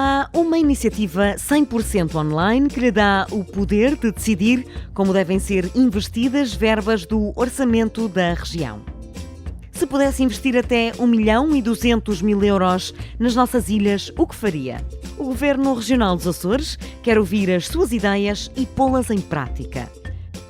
Há uma iniciativa 100% online que lhe dá o poder de decidir como devem ser investidas verbas do orçamento da região. Se pudesse investir até 1.200.000 euros nas nossas ilhas, o que faria? O Governo Regional dos Açores quer ouvir as suas ideias e pô-las em prática.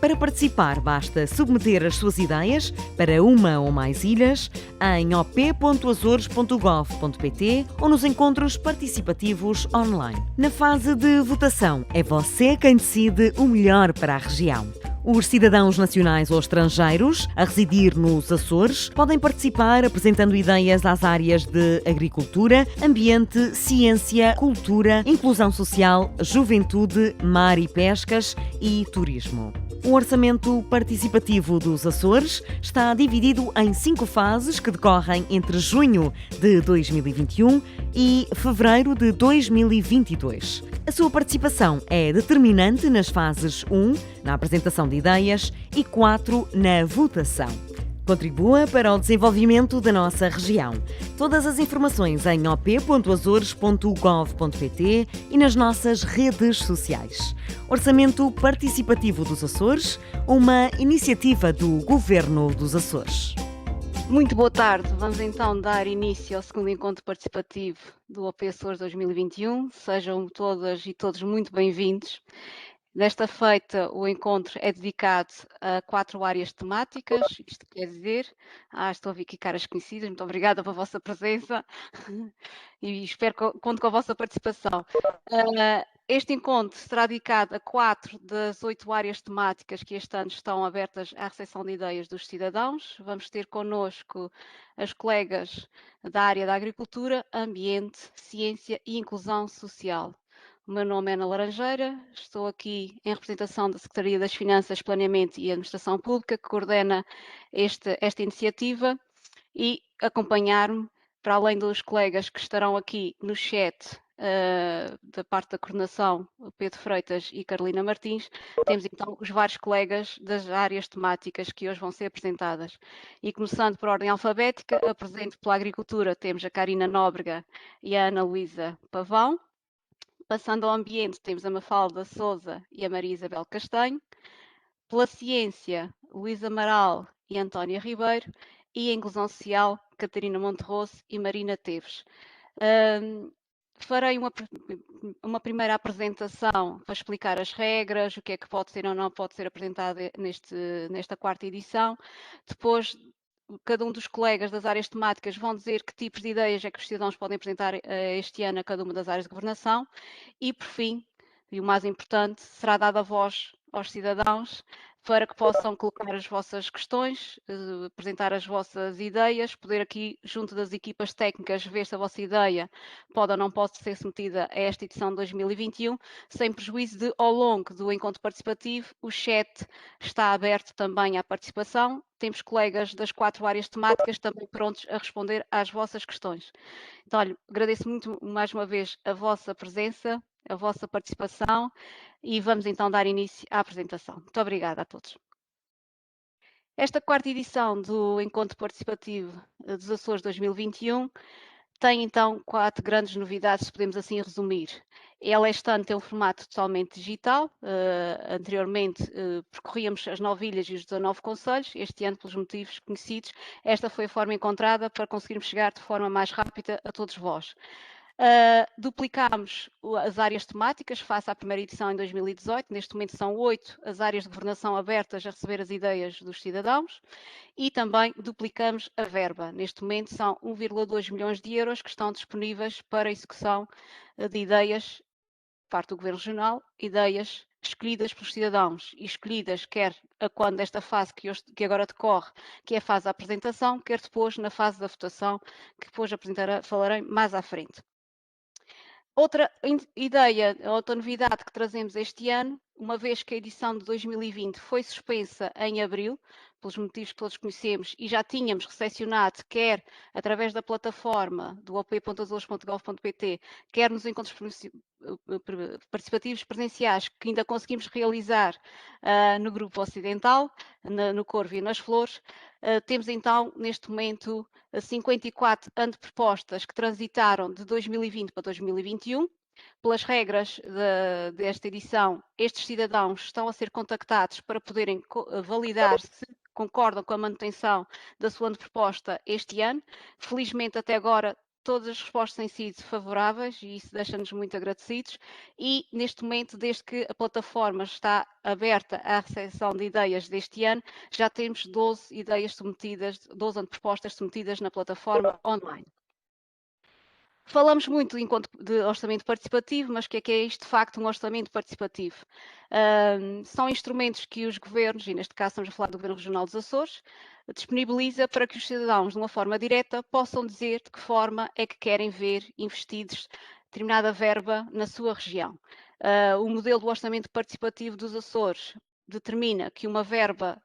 Para participar, basta submeter as suas ideias para uma ou mais ilhas em op.azores.gov.pt ou nos encontros participativos online. Na fase de votação, é você quem decide o melhor para a região. Os cidadãos nacionais ou estrangeiros a residir nos Açores podem participar apresentando ideias às áreas de agricultura, ambiente, ciência, cultura, inclusão social, juventude, mar e pescas e turismo. O orçamento participativo dos Açores está dividido em 5 fases que decorrem entre junho de 2021 e fevereiro de 2022. A sua participação é determinante nas fases 1, na apresentação de ideias, e 4, na votação. Contribua para o desenvolvimento da nossa região. Todas as informações em op.azores.gov.pt e nas nossas redes sociais. Orçamento Participativo dos Açores, uma iniciativa do Governo dos Açores. Muito boa tarde. Vamos então dar início ao segundo encontro participativo do OP Açores 2021. Sejam todas e todos muito bem-vindos. Desta feita, o encontro é dedicado a 4 áreas temáticas, isto quer dizer, estou a ver aqui caras conhecidas, muito obrigada pela vossa presença e espero que conto com a vossa participação. Este encontro será dedicado a 4 das 8 áreas temáticas que este ano estão abertas à recepção de ideias dos cidadãos. Vamos ter connosco as colegas da área da agricultura, ambiente, ciência e inclusão social. O meu nome é Ana Laranjeira, estou aqui em representação da Secretaria das Finanças, Planeamento e Administração Pública, que coordena esta iniciativa, e acompanhar-me, para além dos colegas que estarão aqui no chat da parte da coordenação, Pedro Freitas e Carolina Martins, temos então os vários colegas das áreas temáticas que hoje vão ser apresentadas. E começando por ordem alfabética, apresento pela agricultura, temos a Karina Nóbrega e a Ana Luísa Pavão. Passando ao ambiente, temos a Mafalda Souza e a Maria Isabel Castanho. Pela ciência, Luísa Amaral e Antónia Ribeiro. E a inclusão social, Catarina Monterroso e Marina Teves. Farei uma primeira apresentação para explicar as regras, o que é que pode ser ou não pode ser apresentado nesta 4ª edição. Depois, cada um dos colegas das áreas temáticas vão dizer que tipos de ideias é que os cidadãos podem apresentar este ano a cada uma das áreas de governação. E, por fim, e o mais importante, será dada a voz aos cidadãos para que possam colocar as vossas questões, apresentar as vossas ideias, poder aqui, junto das equipas técnicas, ver se a vossa ideia pode ou não pode ser submetida a esta edição de 2021, sem prejuízo de, ao longo do encontro participativo, o chat está aberto também à participação. Temos colegas das 4 áreas temáticas também prontos a responder às vossas questões. Então, olha, agradeço muito mais uma vez a vossa presença, a vossa participação e vamos então dar início à apresentação. Muito obrigada a todos. Esta 4ª edição do Encontro Participativo dos Açores 2021 tem então 4 grandes novidades, se podemos assim resumir. Ela este ano tem um formato totalmente digital. Anteriormente percorríamos as 9 ilhas e os 19 concelhos. Este ano, pelos motivos conhecidos, esta foi a forma encontrada para conseguirmos chegar de forma mais rápida a todos vós. Duplicámos as áreas temáticas face à primeira edição em 2018. Neste momento são 8 as áreas de governação abertas a receber as ideias dos cidadãos e também duplicamos a verba. Neste momento são 1,2 milhões de euros que estão disponíveis para a execução de ideias por parte do Governo Regional, ideias escolhidas pelos cidadãos e escolhidas quer a quando esta fase que agora decorre, que é a fase da apresentação, quer depois na fase da votação, que depois falarei mais à frente. Outra ideia, outra novidade que trazemos este ano, uma vez que a edição de 2020 foi suspensa em abril, pelos motivos que todos conhecemos, e já tínhamos recepcionado, quer através da plataforma do op.azores.gov.pt, quer nos encontros participativos presenciais que ainda conseguimos realizar no Grupo Ocidental, no Corvo e nas Flores, temos então, neste momento, 54 antepropostas que transitaram de 2020 para 2021. Pelas regras desta edição, estes cidadãos estão a ser contactados para poderem validar se concordam com a manutenção da sua proposta este ano. Felizmente, até agora, todas as respostas têm sido favoráveis e isso deixa-nos muito agradecidos. E, neste momento, desde que a plataforma está aberta à recepção de ideias deste ano, já temos 12 ideias submetidas, 12 antepropostas submetidas na plataforma online. Falamos muito de orçamento participativo, mas o que é isto de facto um orçamento participativo? São instrumentos que os governos, e neste caso estamos a falar do Governo Regional dos Açores, disponibiliza para que os cidadãos, de uma forma direta, possam dizer de que forma é que querem ver investidos determinada verba na sua região. O modelo do orçamento participativo dos Açores determina que uma verba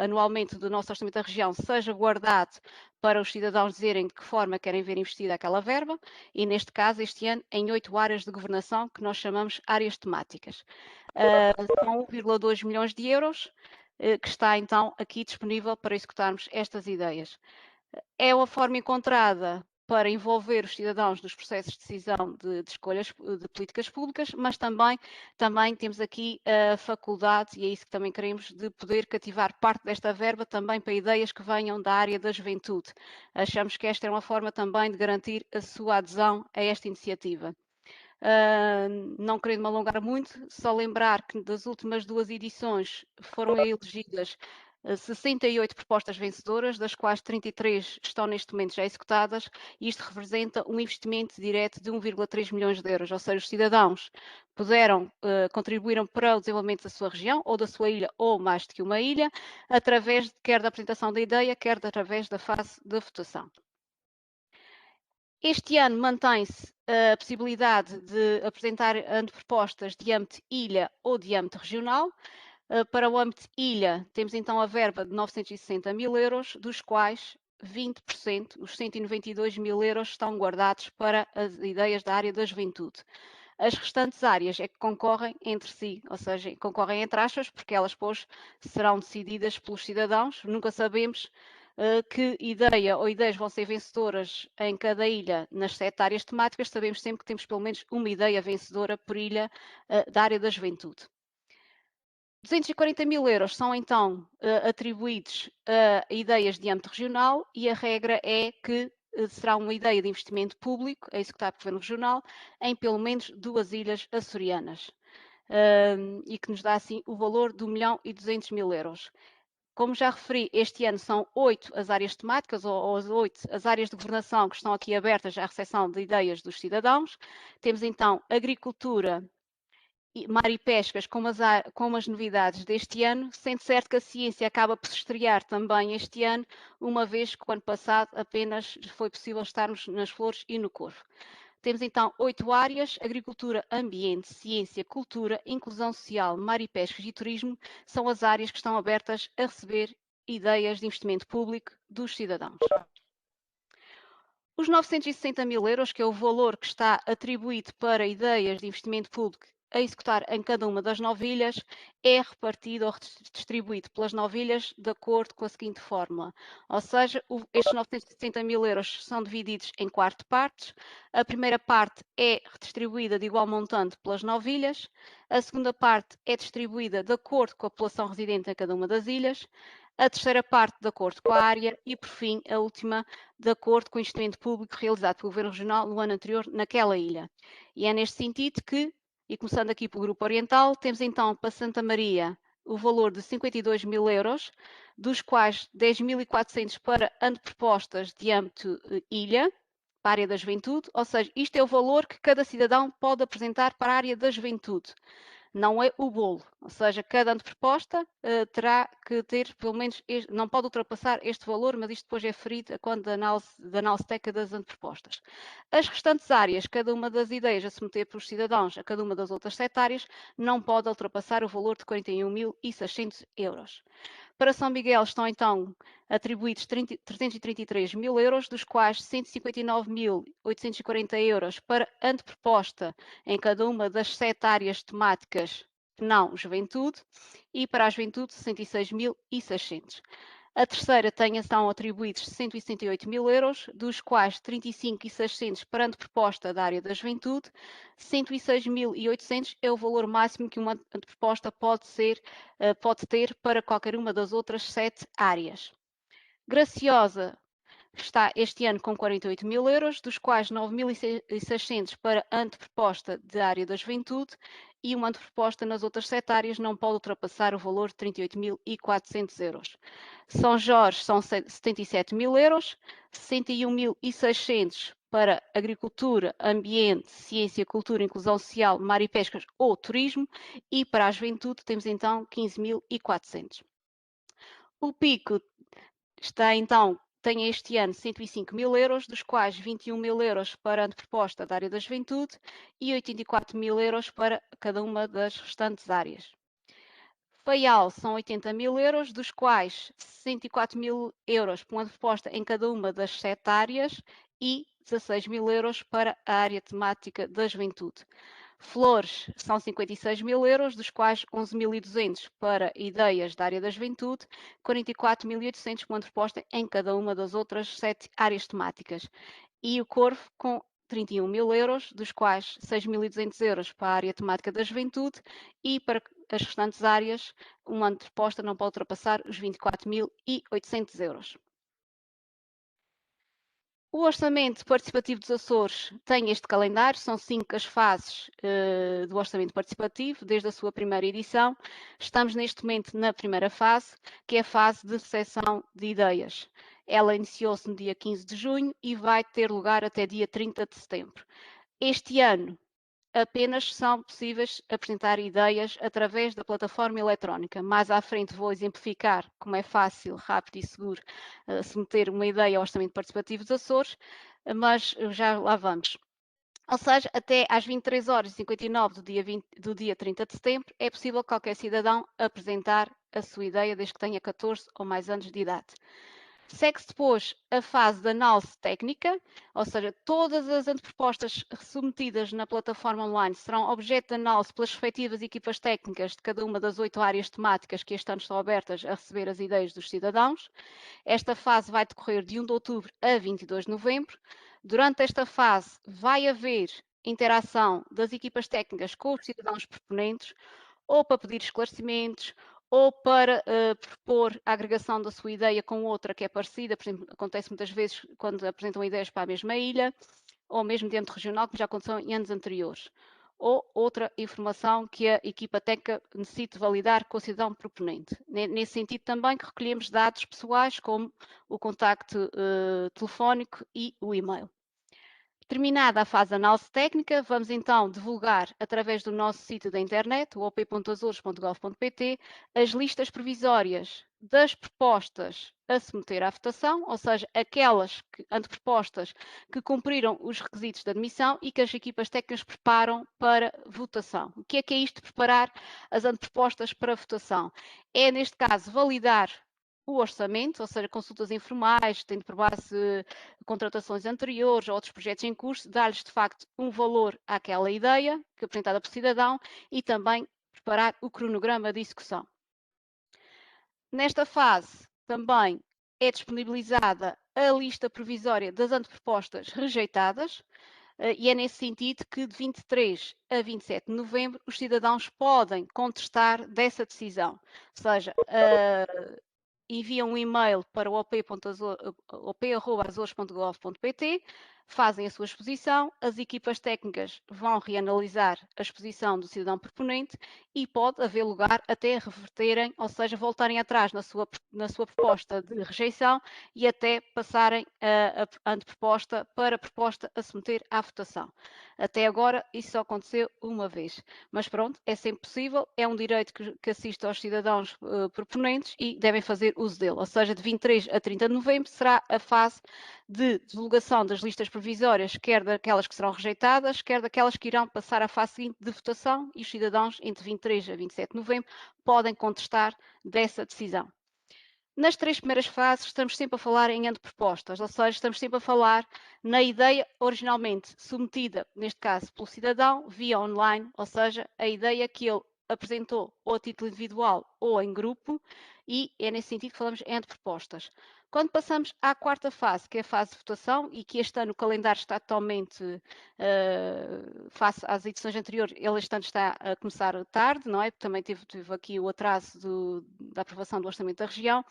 anualmente do nosso orçamento da região seja guardado para os cidadãos dizerem de que forma querem ver investida aquela verba, e neste caso, este ano, em 8 áreas de governação, que nós chamamos áreas temáticas. São 1,2 milhões de euros, que está então aqui disponível para executarmos estas ideias. É uma forma encontrada para envolver os cidadãos nos processos de decisão de escolhas de políticas públicas, mas também temos aqui a faculdade, e é isso que também queremos, de poder cativar parte desta verba também para ideias que venham da área da juventude. Achamos que esta é uma forma também de garantir a sua adesão a esta iniciativa. Não querendo me alongar muito, só lembrar que das últimas 2 edições foram elegidas 68 propostas vencedoras, das quais 33 estão neste momento já executadas, e isto representa um investimento direto de 1,3 milhões de euros, ou seja, os cidadãos contribuíram para o desenvolvimento da sua região, ou da sua ilha, ou mais do que uma ilha, através quer da apresentação da ideia, quer através da fase de votação. Este ano mantém-se a possibilidade de apresentar antepropostas de âmbito ilha ou de âmbito regional. Para o âmbito ilha, temos então a verba de 960 mil euros, dos quais 20%, os 192 mil euros, estão guardados para as ideias da área da juventude. As restantes áreas é que concorrem entre si, ou seja, concorrem entre aspas, porque elas depois serão decididas pelos cidadãos. Nunca sabemos que ideia ou ideias vão ser vencedoras em cada ilha nas 7 áreas temáticas. Sabemos sempre que temos pelo menos uma ideia vencedora por ilha da área da juventude. 240 mil euros são então atribuídos a ideias de âmbito regional e a regra é que será uma ideia de investimento público a executar pelo Governo Regional em pelo menos 2 ilhas açorianas e que nos dá assim o valor de 1.200.000 euros. Como já referi, este ano são 8 as áreas temáticas, ou as 8 as áreas de governação que estão aqui abertas à recepção de ideias dos cidadãos. Temos então agricultura, mar e pescas como as novidades deste ano, sendo certo que a ciência acaba por se estrear também este ano, uma vez que o ano passado apenas foi possível estarmos nas flores e no corvo. Temos então 8 áreas: agricultura, ambiente, ciência, cultura, inclusão social, mar e pescas e turismo, são as áreas que estão abertas a receber ideias de investimento público dos cidadãos. Os 960 mil euros, que é o valor que está atribuído para ideias de investimento público a executar em cada uma das 9 ilhas, é repartido ou distribuído pelas 9 ilhas de acordo com a seguinte fórmula. Ou seja, estes 960 mil euros são divididos em 4 partes. A primeira parte é redistribuída de igual montante pelas 9 ilhas. A segunda parte é distribuída de acordo com a população residente em cada uma das ilhas. A terceira parte de acordo com a área e, por fim, a última de acordo com o investimento público realizado pelo Governo Regional no ano anterior naquela ilha. E é neste sentido que, e começando aqui pelo Grupo Oriental, temos então para Santa Maria o valor de 52 mil euros, dos quais 10.400 para antepropostas de âmbito ilha, para a área da juventude, ou seja, isto é o valor que cada cidadão pode apresentar para a área da juventude. Não é o bolo, ou seja, cada anteproposta terá que ter pelo menos, não pode ultrapassar este valor, mas isto depois é ferido quando da análise técnica das antepropostas. As restantes áreas, cada uma das ideias a submeter pelos cidadãos a cada uma das outras 7 áreas, não pode ultrapassar o valor de 41.600 euros. Para São Miguel estão então atribuídos 333 mil euros, dos quais 159.840 euros para anteproposta em cada uma das 7 áreas temáticas não juventude, e para a juventude 66.600. A terceira tem então atribuídos 168 mil euros, dos quais 35.600 para anteproposta da área da juventude, 106.800 é o valor máximo que uma anteproposta pode ter para qualquer uma das outras 7 áreas. Graciosa está este ano com 48 mil euros, dos quais 9.600 para anteproposta da área da juventude e uma anteproposta nas outras 7 áreas não pode ultrapassar o valor de 38.400 euros. São Jorge são 77 mil euros, 61.600 para agricultura, ambiente, ciência, cultura, inclusão social, mar e pescas ou turismo e para a juventude temos então 15.400. O pico está então tem este ano 105 mil euros, dos quais 21 mil euros para a anteproposta da área da juventude e 84 mil euros para cada uma das restantes áreas. Faial são 80 mil euros, dos quais 64 mil euros para uma anteproposta em cada uma das 7 áreas e 16 mil euros para a área temática da juventude. Flores são 56 mil euros, dos quais 11.200 para ideias da área da juventude, 44.800 para uma anteproposta em cada uma das outras 7 áreas temáticas. E o Corvo com 31 mil euros, dos quais 6.200 euros para a área temática da juventude e para as restantes áreas, uma anteproposta não pode ultrapassar os 24.800 euros. O Orçamento Participativo dos Açores tem este calendário, são 5 as fases do Orçamento Participativo, desde a sua primeira edição. Estamos neste momento na primeira fase, que é a fase de recepção de ideias. Ela iniciou-se no dia 15 de junho e vai ter lugar até dia 30 de setembro. Este ano, apenas são possíveis apresentar ideias através da plataforma eletrónica. Mais à frente vou exemplificar como é fácil, rápido e seguro submeter uma ideia ao Orçamento Participativo dos Açores, mas já lá vamos. Ou seja, até às 23 horas e 59 do dia 30 de setembro é possível qualquer cidadão apresentar a sua ideia desde que tenha 14 ou mais anos de idade. Segue-se depois a fase de análise técnica, ou seja, todas as antepropostas submetidas na plataforma online serão objeto de análise pelas respectivas equipas técnicas de cada uma das 8 áreas temáticas que este ano estão abertas a receber as ideias dos cidadãos. Esta fase vai decorrer de 1 de outubro a 22 de novembro. Durante esta fase vai haver interação das equipas técnicas com os cidadãos proponentes, ou para pedir esclarecimentos, ou para propor a agregação da sua ideia com outra que é parecida, por exemplo, acontece muitas vezes quando apresentam ideias para a mesma ilha, ou mesmo dentro regional, como já aconteceu em anos anteriores, ou outra informação que a equipa técnica necessite validar com o cidadão proponente. Nesse sentido também que recolhemos dados pessoais como o contacto telefónico e o e-mail. Terminada a fase de análise técnica, vamos então divulgar através do nosso sítio da internet, o op.azores.gov.pt, as listas provisórias das propostas a submeter à votação, ou seja, aquelas antepropostas que cumpriram os requisitos de admissão e que as equipas técnicas preparam para votação. O que é isto de preparar as antepropostas para votação? É, neste caso, validar o orçamento, ou seja, consultas informais, tendo por base contratações anteriores ou outros projetos em curso, dar-lhes de facto um valor àquela ideia que é apresentada pelo cidadão e também preparar o cronograma de execução. Nesta fase também é disponibilizada a lista provisória das antepropostas rejeitadas e é nesse sentido que de 23 a 27 de novembro os cidadãos podem contestar dessa decisão, ou seja, enviam um e-mail para o op.azores.gov.pt, fazem a sua exposição, as equipas técnicas vão reanalisar a exposição do cidadão proponente e pode haver lugar até reverterem, ou seja, voltarem atrás na sua proposta de rejeição e até passarem a anteproposta para a proposta a submeter à votação. Até agora isso só aconteceu uma vez, mas pronto, é sempre possível, é um direito que assiste aos cidadãos proponentes e devem fazer uso dele, ou seja, de 23 a 30 de novembro será a fase de divulgação das listas provisórias, quer daquelas que serão rejeitadas, quer daquelas que irão passar à fase seguinte de votação e os cidadãos entre 23 a 27 de novembro podem contestar dessa decisão. Nas 3 primeiras fases estamos sempre a falar em antepropostas, ou seja, estamos sempre a falar na ideia originalmente submetida, neste caso pelo cidadão, via online, ou seja, a ideia que ele apresentou ou a título individual ou em grupo, e é nesse sentido que falamos entre propostas. Quando passamos à quarta fase, que é a fase de votação, e que este ano o calendário está totalmente face às edições anteriores, ele este ano está a começar tarde, não é? Porque também teve aqui o atraso da aprovação do Orçamento da Região,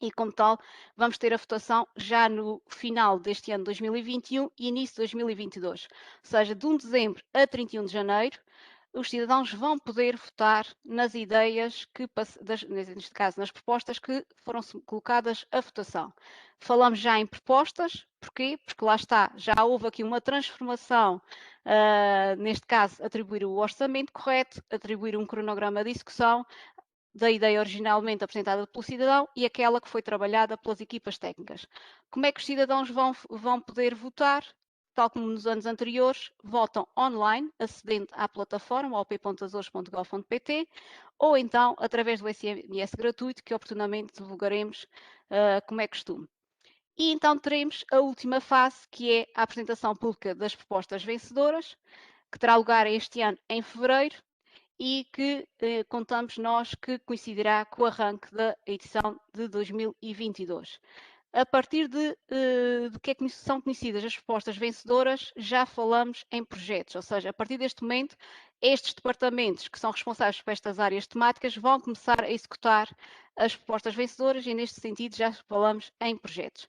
e como tal, vamos ter a votação já no final deste ano 2021 e início de 2022. Ou seja, de 1 de dezembro a 31 de janeiro, os cidadãos vão poder votar nas ideias neste caso, nas propostas que foram colocadas à votação. Falamos já em propostas, porquê? Porque lá está, já houve aqui uma transformação, neste caso, atribuir o orçamento correto, atribuir um cronograma de execução da ideia originalmente apresentada pelo cidadão e aquela que foi trabalhada pelas equipas técnicas. Como é que os cidadãos vão poder votar? Tal como nos anos anteriores, votam online, acedendo à plataforma op.azores.gov.pt ou então através do SMS gratuito, que oportunamente divulgaremos como é costume. E então teremos a última fase, que é a apresentação pública das propostas vencedoras, que terá lugar este ano em fevereiro, e que contamos nós que coincidirá com o arranque da edição de 2022. A partir de que são conhecidas as propostas vencedoras, já falamos em projetos, ou seja, a partir deste momento, estes departamentos que são responsáveis por estas áreas temáticas vão começar a executar as propostas vencedoras e, neste sentido, já falamos em projetos.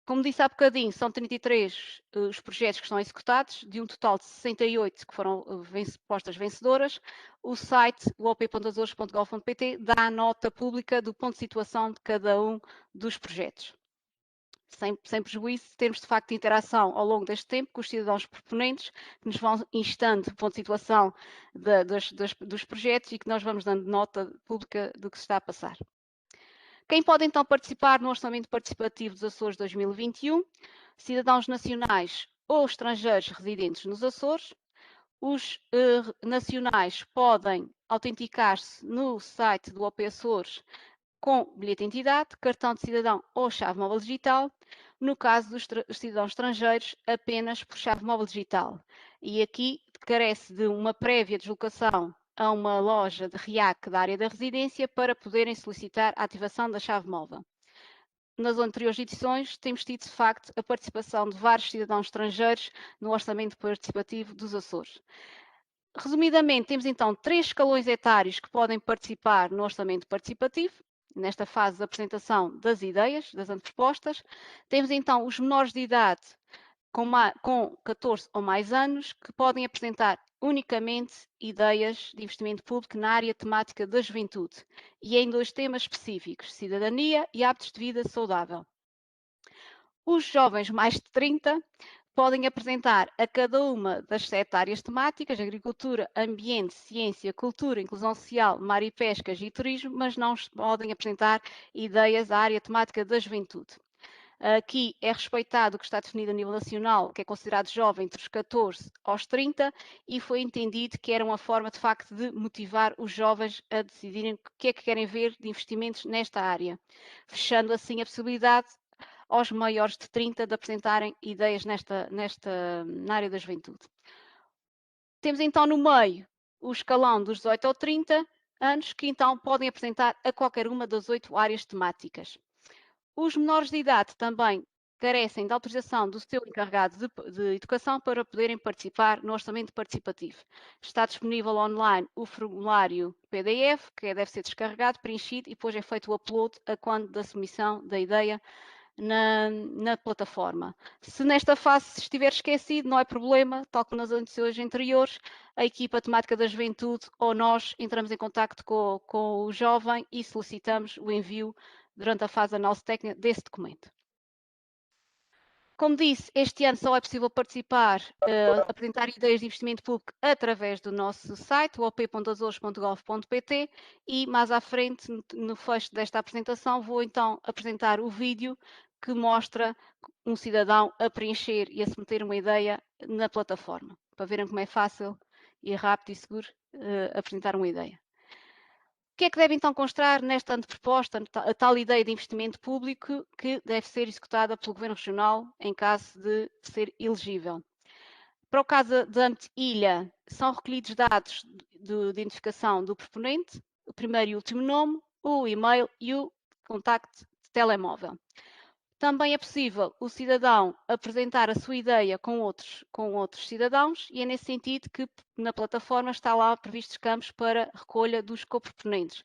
Como disse há bocadinho, são 33 os projetos que estão executados, de um total de 68 que foram propostas vencedoras. O site, o op.azores.gov.pt, dá a nota pública do ponto de situação de cada um dos projetos. Sem prejuízo de termos, de facto, interação ao longo deste tempo com os cidadãos proponentes, que nos vão instando o ponto de situação dos projetos e que nós vamos dando nota pública do que se está a passar. Quem pode então participar no Orçamento Participativo dos Açores 2021? Cidadãos nacionais ou estrangeiros residentes nos Açores. Os nacionais podem autenticar-se no site do OP Açores com bilhete de identidade, cartão de cidadão ou chave móvel digital. No caso dos cidadãos estrangeiros, apenas por chave móvel digital. E aqui carece de uma prévia deslocação a uma loja de RIAC da área da residência para poderem solicitar a ativação da chave móvel. Nas anteriores edições, temos tido, de facto, a participação de vários cidadãos estrangeiros no Orçamento Participativo dos Açores. Resumidamente, temos então 3 escalões etários que podem participar no Orçamento Participativo, nesta fase de apresentação das ideias, das antepropostas. Temos então os menores de idade com 14 ou mais anos, que podem apresentar unicamente ideias de investimento público na área temática da juventude e em 2 temas específicos, cidadania e hábitos de vida saudável. Os jovens mais de 30 podem apresentar a cada uma das 7 áreas temáticas, agricultura, ambiente, ciência, cultura, inclusão social, mar e pescas e turismo, mas não podem apresentar ideias à área temática da juventude. Aqui é respeitado o que está definido a nível nacional, que é considerado jovem entre os 14 aos 30, e foi entendido que era uma forma, de facto, de motivar os jovens a decidirem o que é que querem ver de investimentos nesta área, fechando assim a possibilidade aos maiores de 30 de apresentarem ideias na área da juventude. Temos então no meio o escalão dos 18 ou 30 anos, que então podem apresentar a qualquer uma das 8 áreas temáticas. Os menores de idade também carecem de autorização do seu encarregado de educação para poderem participar no orçamento participativo. Está disponível online o formulário PDF, que deve ser descarregado, preenchido e depois é feito o upload a quando da submissão da ideia na plataforma. Se nesta fase estiver esquecido, não é problema, tal como nas edições anteriores, a equipa temática da juventude ou nós entramos em contacto com o jovem e solicitamos o envio durante a fase de análise técnica desse documento. Como disse, este ano só é possível participar, apresentar ideias de investimento público através do nosso site, op.azores.gov.pt, e mais à frente, no fecho desta apresentação, vou então apresentar o vídeo que mostra um cidadão a preencher e a submeter uma ideia na plataforma, para verem como é fácil e rápido e seguro apresentar uma ideia. O que é que deve então constar nesta anteproposta, a tal ideia de investimento público que deve ser executada pelo Governo Regional em caso de ser elegível? Para o caso de âmbito ilha, são recolhidos dados de identificação do proponente, o primeiro e último nome, o e-mail e o contacto de telemóvel. Também é possível o cidadão apresentar a sua ideia com outros cidadãos e é nesse sentido que na plataforma está lá previstos campos para recolha dos coproponentes.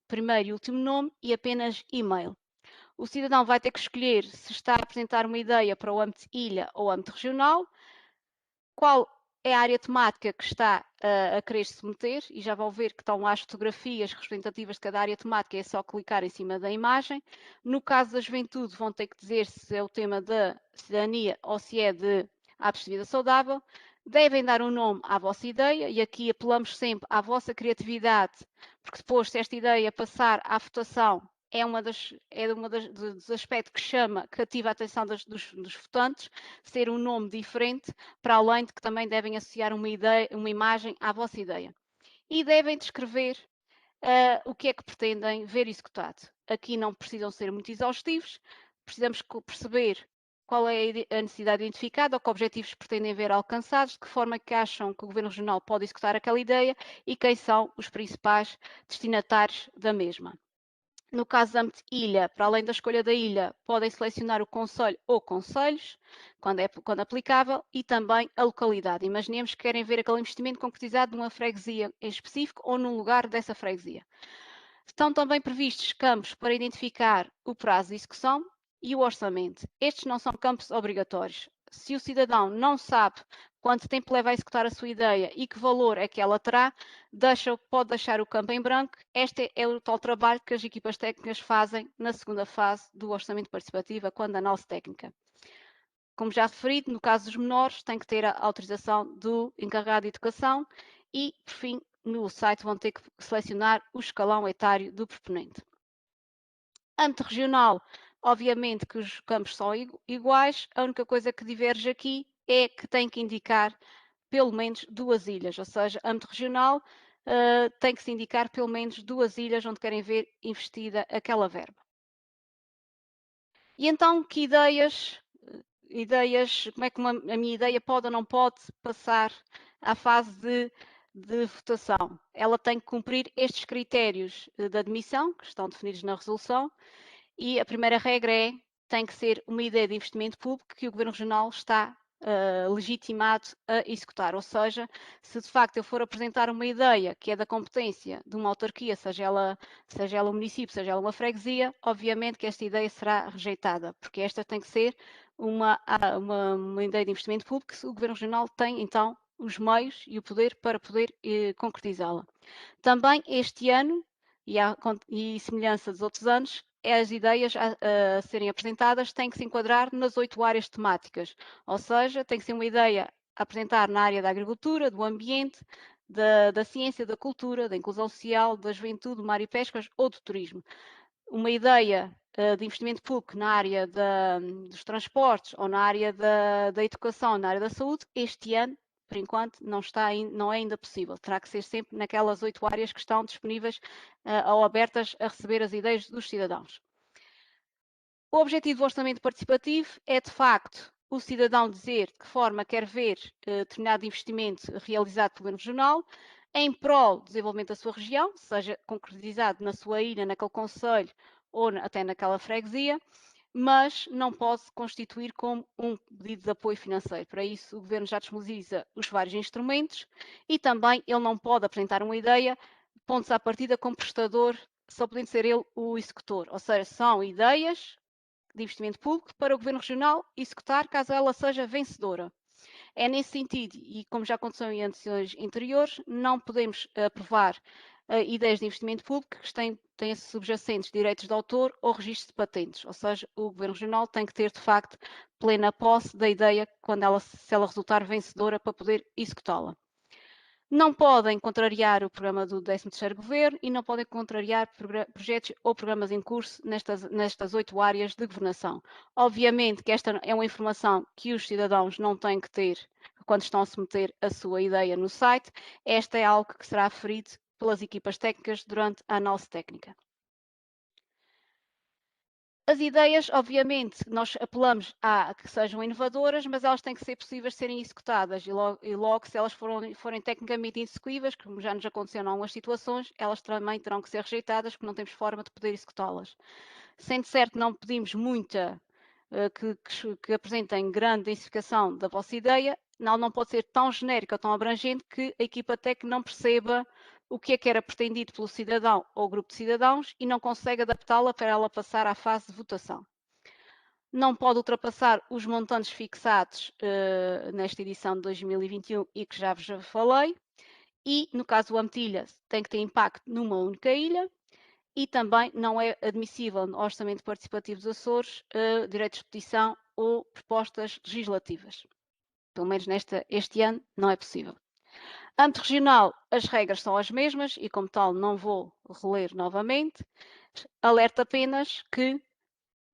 Primeiro e último nome e apenas e-mail. O cidadão vai ter que escolher se está a apresentar uma ideia para o âmbito ilha ou âmbito regional, qual é a área temática que está a querer se meter, e já vão ver que estão lá as fotografias representativas de cada área temática, é só clicar em cima da imagem. No caso da juventude, vão ter que dizer se é o tema da cidadania ou se é de hábitos de vida saudável. Devem dar um nome à vossa ideia, e aqui apelamos sempre à vossa criatividade, porque depois, se esta ideia passar à votação, é um dos aspectos que cativa a atenção dos votantes, ser um nome diferente, para além de que também devem associar uma imagem à vossa ideia. E devem descrever o que é que pretendem ver executado. Aqui não precisam ser muito exaustivos, precisamos perceber qual é a necessidade identificada ou que objetivos pretendem ver alcançados, de que forma que acham que o Governo Regional pode executar aquela ideia e quem são os principais destinatários da mesma. No caso da ilha, para além da escolha da ilha, podem selecionar o concelho ou concelhos, quando aplicável, e também a localidade. Imaginemos que querem ver aquele investimento concretizado numa freguesia em específico ou num lugar dessa freguesia. Estão também previstos campos para identificar o prazo de execução e o orçamento. Estes não são campos obrigatórios. Se o cidadão não sabe quanto tempo leva a executar a sua ideia e que valor é que ela terá, pode deixar o campo em branco. Este é o tal trabalho que as equipas técnicas fazem na segunda fase do orçamento participativo, quando a análise técnica. Como já referido, no caso dos menores, tem que ter a autorização do encarregado de educação e, por fim, no site vão ter que selecionar o escalão etário do proponente. Âmbito regional, obviamente que os campos são iguais, a única coisa que diverge aqui é que tem que indicar pelo menos 2 ilhas, ou seja, âmbito regional tem que se indicar pelo menos 2 ilhas onde querem ver investida aquela verba. E então, que ideias, como é que a minha ideia pode ou não pode passar à fase de votação? Ela tem que cumprir estes critérios de admissão, que estão definidos na resolução, e a primeira regra é, tem que ser uma ideia de investimento público que o Governo Regional está legitimado a executar, ou seja, se de facto eu for apresentar uma ideia que é da competência de uma autarquia, seja ela um município, seja ela uma freguesia, obviamente que esta ideia será rejeitada, porque esta tem que ser uma ideia de investimento público que o Governo Regional tem então os meios e o poder para poder concretizá-la. Também este ano, e semelhança dos outros anos, as ideias a serem apresentadas têm que se enquadrar nas 8 áreas temáticas, ou seja, tem que ser uma ideia a apresentar na área da agricultura, do ambiente, da ciência, da cultura, da inclusão social, da juventude, do mar e pescas ou do turismo. Uma ideia de investimento público na área dos transportes ou na área da educação, na área da saúde, este ano por enquanto, não é ainda possível. Terá que ser sempre naquelas 8 áreas que estão disponíveis ou abertas a receber as ideias dos cidadãos. O objetivo do orçamento participativo é, de facto, o cidadão dizer de que forma quer ver determinado investimento realizado pelo Governo Regional em prol do desenvolvimento da sua região, seja concretizado na sua ilha, naquele concelho ou até naquela freguesia, mas não pode constituir como um pedido de apoio financeiro. Para isso, o Governo já disponibiliza os vários instrumentos e também ele não pode apresentar uma ideia, pontos à partida como prestador, só podendo ser ele o executor. Ou seja, são ideias de investimento público para o Governo Regional executar caso ela seja vencedora. É nesse sentido, e como já aconteceu em edições anteriores, não podemos aprovar ideias de investimento público que têm subjacentes direitos de autor ou registro de patentes, ou seja, o Governo Regional tem que ter, de facto, plena posse da ideia se ela resultar vencedora para poder executá-la. Não podem contrariar o programa do 13º Governo e não podem contrariar projetos ou programas em curso nestas 8 áreas de governação. Obviamente que esta é uma informação que os cidadãos não têm que ter quando estão a submeter a sua ideia no site. Esta é algo que será aferido pelas equipas técnicas durante a análise técnica. As ideias, obviamente, nós apelamos a que sejam inovadoras, mas elas têm que ser possíveis de serem executadas e logo se elas forem tecnicamente inexecuíveis, como já nos aconteceu em algumas situações, elas também terão que ser rejeitadas porque não temos forma de poder executá-las. Sendo certo que não pedimos muita, que apresentem grande densificação da vossa ideia, não pode ser tão genérica, tão abrangente que a equipa técnica não perceba o que é que era pretendido pelo cidadão ou grupo de cidadãos e não consegue adaptá-la para ela passar à fase de votação. Não pode ultrapassar os montantes fixados nesta edição de 2021 e que já vos falei. E, no caso do Ametilha, tem que ter impacto numa única ilha. E também não é admissível no Orçamento Participativo dos Açores direitos de petição ou propostas legislativas. Pelo menos este ano não é possível. Âmbito regional, as regras são as mesmas e, como tal, não vou reler novamente. Alerta apenas que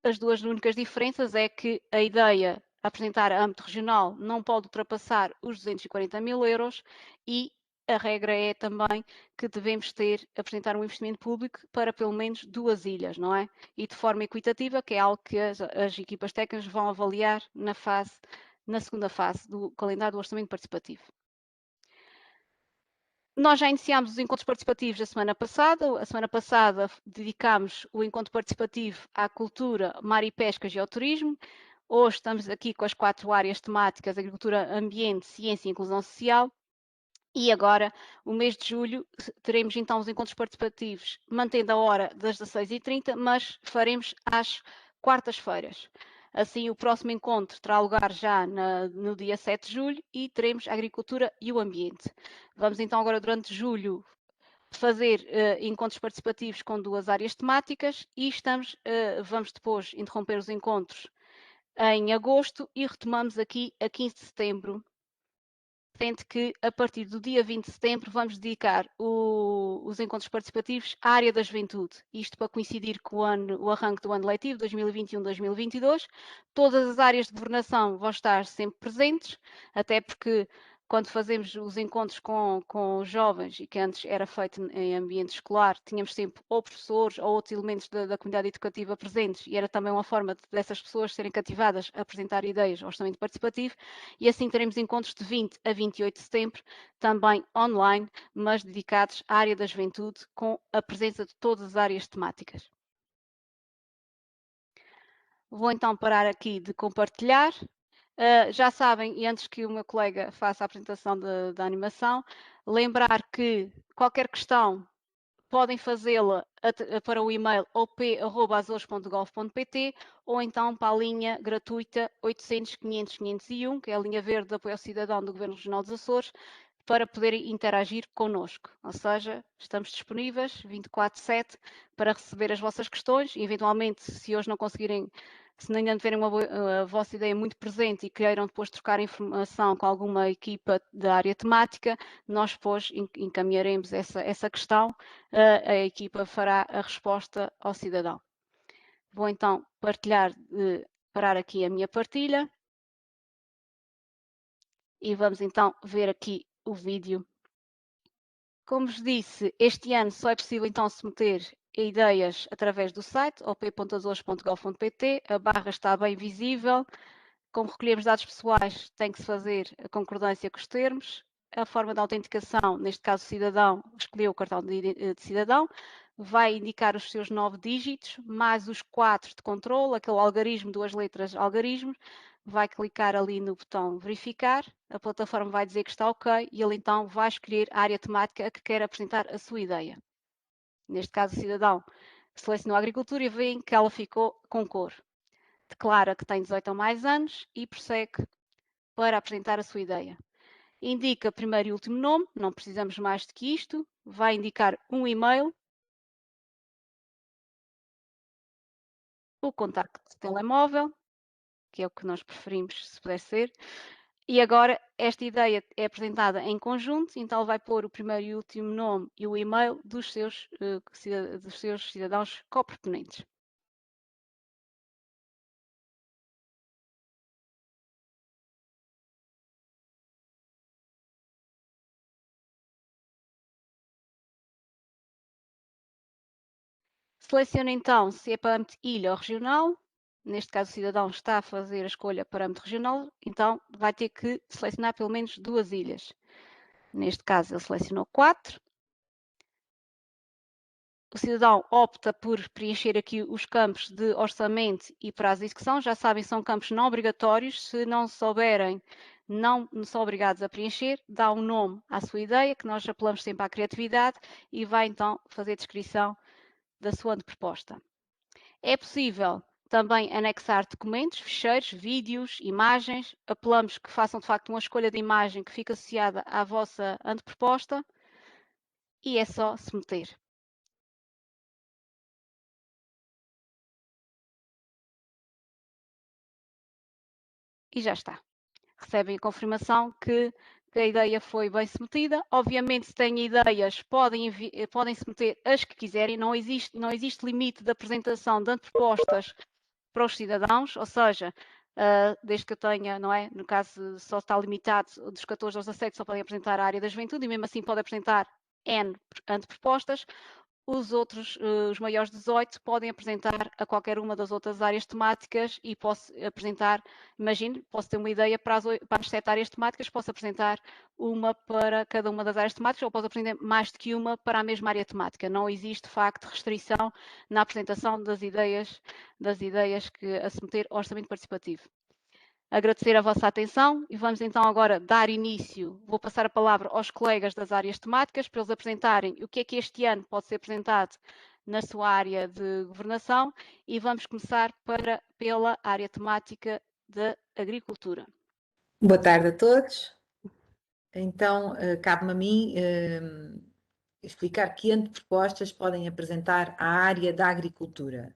as duas únicas diferenças é que a ideia a apresentar a âmbito regional não pode ultrapassar os 240 mil euros e a regra é também que devemos apresentar um investimento público para pelo menos 2 ilhas, não é? E de forma equitativa, que é algo que as equipas técnicas vão avaliar na segunda fase do calendário do orçamento participativo. Nós já iniciámos os encontros participativos a semana passada. A semana passada dedicámos o encontro participativo à cultura, mar e pesca e ao turismo. Hoje estamos aqui com as 4 áreas temáticas: agricultura, ambiente, ciência e inclusão social. E agora, o mês de julho, teremos então os encontros participativos, mantendo a hora das 16h30, mas faremos às quartas-feiras. Assim, o próximo encontro terá lugar já no dia 7 de julho e teremos a agricultura e o ambiente. Vamos então agora, durante julho, fazer encontros participativos com 2 áreas temáticas e vamos depois interromper os encontros em agosto e retomamos aqui a 15 de setembro, sendo que a partir do dia 20 de setembro vamos dedicar os encontros participativos à área da juventude. Isto para coincidir com o arranque do ano letivo 2021-2022. Todas as áreas de governação vão estar sempre presentes, até porque quando fazemos os encontros com os jovens, e que antes era feito em ambiente escolar, tínhamos sempre ou professores ou outros elementos da comunidade educativa presentes, e era também uma forma dessas pessoas serem cativadas a apresentar ideias ao orçamento participativo, e assim teremos encontros de 20 a 28 de setembro, também online, mas dedicados à área da juventude, com a presença de todas as áreas temáticas. Vou então parar aqui de compartilhar. Já sabem, e antes que o meu colega faça a apresentação da animação, lembrar que qualquer questão podem fazê-la para o e-mail op@azores.gov.pt ou então para a linha gratuita 800 500 501, que é a linha verde de apoio ao cidadão do Governo Regional dos Açores, para poderem interagir connosco. Ou seja, estamos disponíveis 24/7 para receber as vossas questões e, eventualmente, se hoje não conseguirem, se ainda não tiverem a vossa ideia muito presente e queiram depois trocar informação com alguma equipa da área temática, nós depois encaminharemos essa questão, a equipa fará a resposta ao cidadão. Vou então parar aqui a minha partilha e vamos então ver aqui o vídeo. Como vos disse, este ano só é possível então submeter ideias através do site op.azores.gov.pt. A barra está bem visível. Como recolhemos dados pessoais, tem que se fazer a concordância com os termos. A forma de autenticação, neste caso o cidadão, escolheu o cartão de cidadão, vai indicar os seus 9 dígitos, mais os 4 de controle, aquele algarismo, 2 letras algarismo, vai clicar ali no botão verificar, a plataforma vai dizer que está ok e ele então vai escolher a área temática a que quer apresentar a sua ideia. Neste caso, o cidadão selecionou a agricultura e vê que ela ficou com cor. Declara que tem 18 ou mais anos e prossegue para apresentar a sua ideia. Indica primeiro e último nome, não precisamos mais do que isto. Vai indicar um e-mail, o contacto de telemóvel, que é o que nós preferimos, se puder ser. E agora esta ideia é apresentada em conjunto, então vai pôr o primeiro e último nome e o e-mail dos seus cidadãos coproponentes. Seleciona então se é parâmetro ilha ou regional. Neste caso, o cidadão está a fazer a escolha parâmetro regional, então vai ter que selecionar pelo menos 2 ilhas. Neste caso, ele selecionou 4. O cidadão opta por preencher aqui os campos de orçamento e prazo de execução. Já sabem, são campos não obrigatórios. Se não souberem, não são obrigados a preencher. Dá um nome à sua ideia, que nós apelamos sempre à criatividade, e vai então fazer a descrição da sua anteproposta. É possível também anexar documentos, ficheiros, vídeos, imagens. Apelamos que façam de facto uma escolha de imagem que fique associada à vossa anteproposta e é só submeter. E já está. Recebem a confirmação que a ideia foi bem submetida. Obviamente, se têm ideias, podem submeter as que quiserem. Não existe limite de apresentação de antepropostas para os cidadãos, ou seja, desde que eu tenha, não é? No caso, só está limitado dos 14 aos 17, só podem apresentar a área da juventude e mesmo assim pode apresentar N antepropostas. Os outros, os maiores de 18, podem apresentar a qualquer uma das outras áreas temáticas e posso apresentar, imagine, posso ter uma ideia para as 7 áreas temáticas, posso apresentar uma para cada uma das áreas temáticas ou posso apresentar mais do que uma para a mesma área temática. Não existe, de facto, restrição na apresentação das ideias que a submeter ao orçamento participativo. Agradecer a vossa atenção e vamos então agora dar início. Vou passar a palavra aos colegas das áreas temáticas para eles apresentarem o que é que este ano pode ser apresentado na sua área de governação e vamos começar pela área temática da agricultura. Boa tarde a todos. Então, cabe-me a mim explicar que antepropostas podem apresentar à área da agricultura.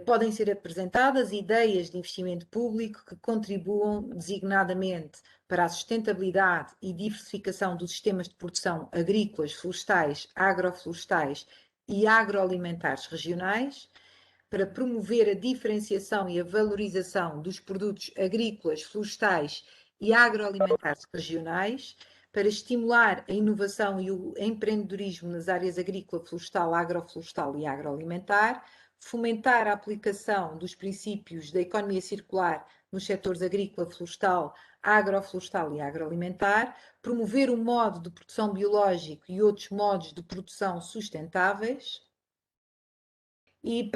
Podem ser apresentadas ideias de investimento público que contribuam designadamente para a sustentabilidade e diversificação dos sistemas de produção agrícolas, florestais, agroflorestais e agroalimentares regionais, para promover a diferenciação e a valorização dos produtos agrícolas, florestais e agroalimentares regionais, para estimular a inovação e o empreendedorismo nas áreas agrícola, florestal, agroflorestal e agroalimentar, fomentar a aplicação dos princípios da economia circular nos setores agrícola, florestal, agroflorestal e agroalimentar, promover um modo de produção biológico e outros modos de produção sustentáveis. E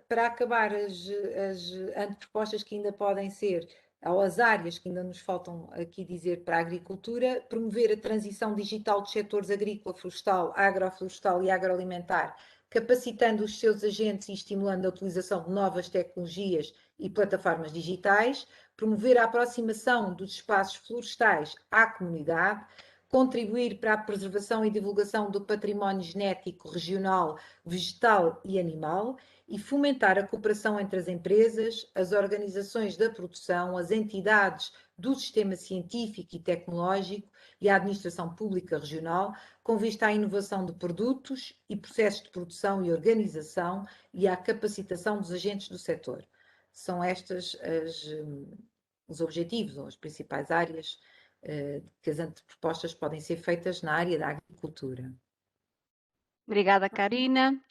para acabar as antepropostas que ainda podem ser, ou as áreas que ainda nos faltam aqui dizer para a agricultura, promover a transição digital dos setores agrícola, florestal, agroflorestal e agroalimentar, capacitando os seus agentes e estimulando a utilização de novas tecnologias e plataformas digitais, promover a aproximação dos espaços florestais à comunidade, contribuir para a preservação e divulgação do património genético regional, vegetal e animal e fomentar a cooperação entre as empresas, as organizações da produção, as entidades do sistema científico e tecnológico e a administração pública regional, com vista à inovação de produtos e processos de produção e organização e à capacitação dos agentes do setor. São estas os objetivos ou as principais áreas que as antepropostas podem ser feitas na área da agricultura. Obrigada, Karina.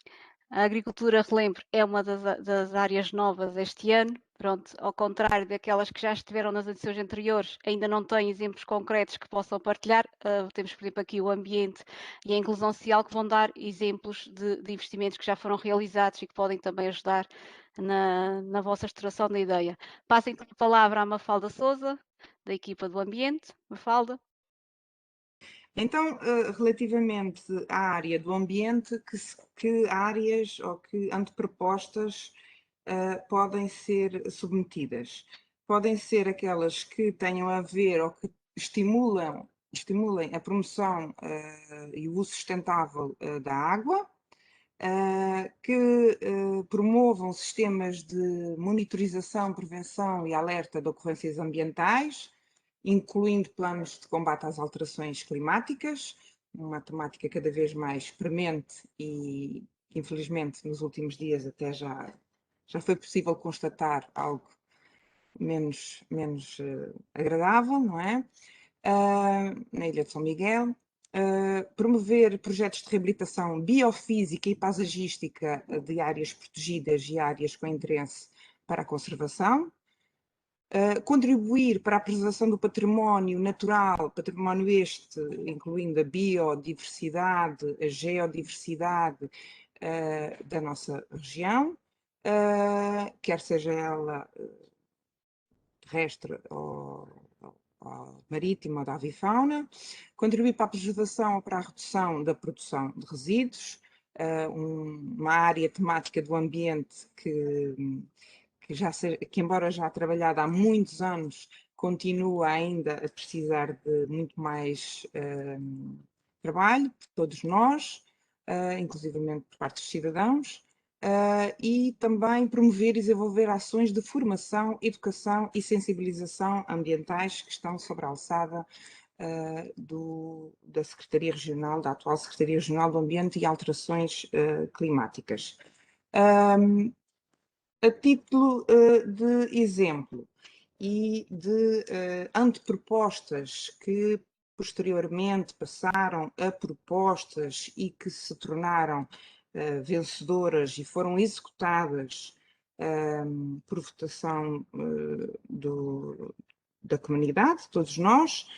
A agricultura, relembro, é uma das áreas novas este ano. Pronto, ao contrário daquelas que já estiveram nas edições anteriores, ainda não tem exemplos concretos que possam partilhar. Temos, por exemplo, aqui o ambiente e a inclusão social, que vão dar exemplos de investimentos que já foram realizados e que podem também ajudar na vossa estruturação da ideia. Passo então a palavra à Mafalda Souza, da equipa do ambiente. Mafalda. Então, relativamente à área do ambiente, que áreas ou que antepropostas podem ser submetidas? Podem ser aquelas que tenham a ver ou que estimulem a promoção e o uso sustentável da água, que promovam sistemas de monitorização, prevenção e alerta de ocorrências ambientais, incluindo planos de combate às alterações climáticas, uma temática cada vez mais premente e, infelizmente, nos últimos dias até já foi possível constatar algo menos agradável, não é? Na Ilha de São Miguel. promover projetos de reabilitação biofísica e paisagística de áreas protegidas e áreas com interesse para a conservação, contribuir para a preservação do património natural, património este, incluindo a biodiversidade, a geodiversidade da nossa região, quer seja ela terrestre ou marítima ou da avifauna, contribuir para a preservação ou para a redução da produção de resíduos, uma área temática do ambiente que embora já trabalhada há muitos anos, continua ainda a precisar de muito mais trabalho de todos nós, inclusivamente por parte dos cidadãos, e também promover e desenvolver ações de formação, educação e sensibilização ambientais que estão sobre a alçada da Secretaria Regional, da atual Secretaria Regional do Ambiente e Alterações Climáticas. A título de exemplo e de antepropostas que posteriormente passaram a propostas e que se tornaram vencedoras e foram executadas por votação da comunidade, todos nós,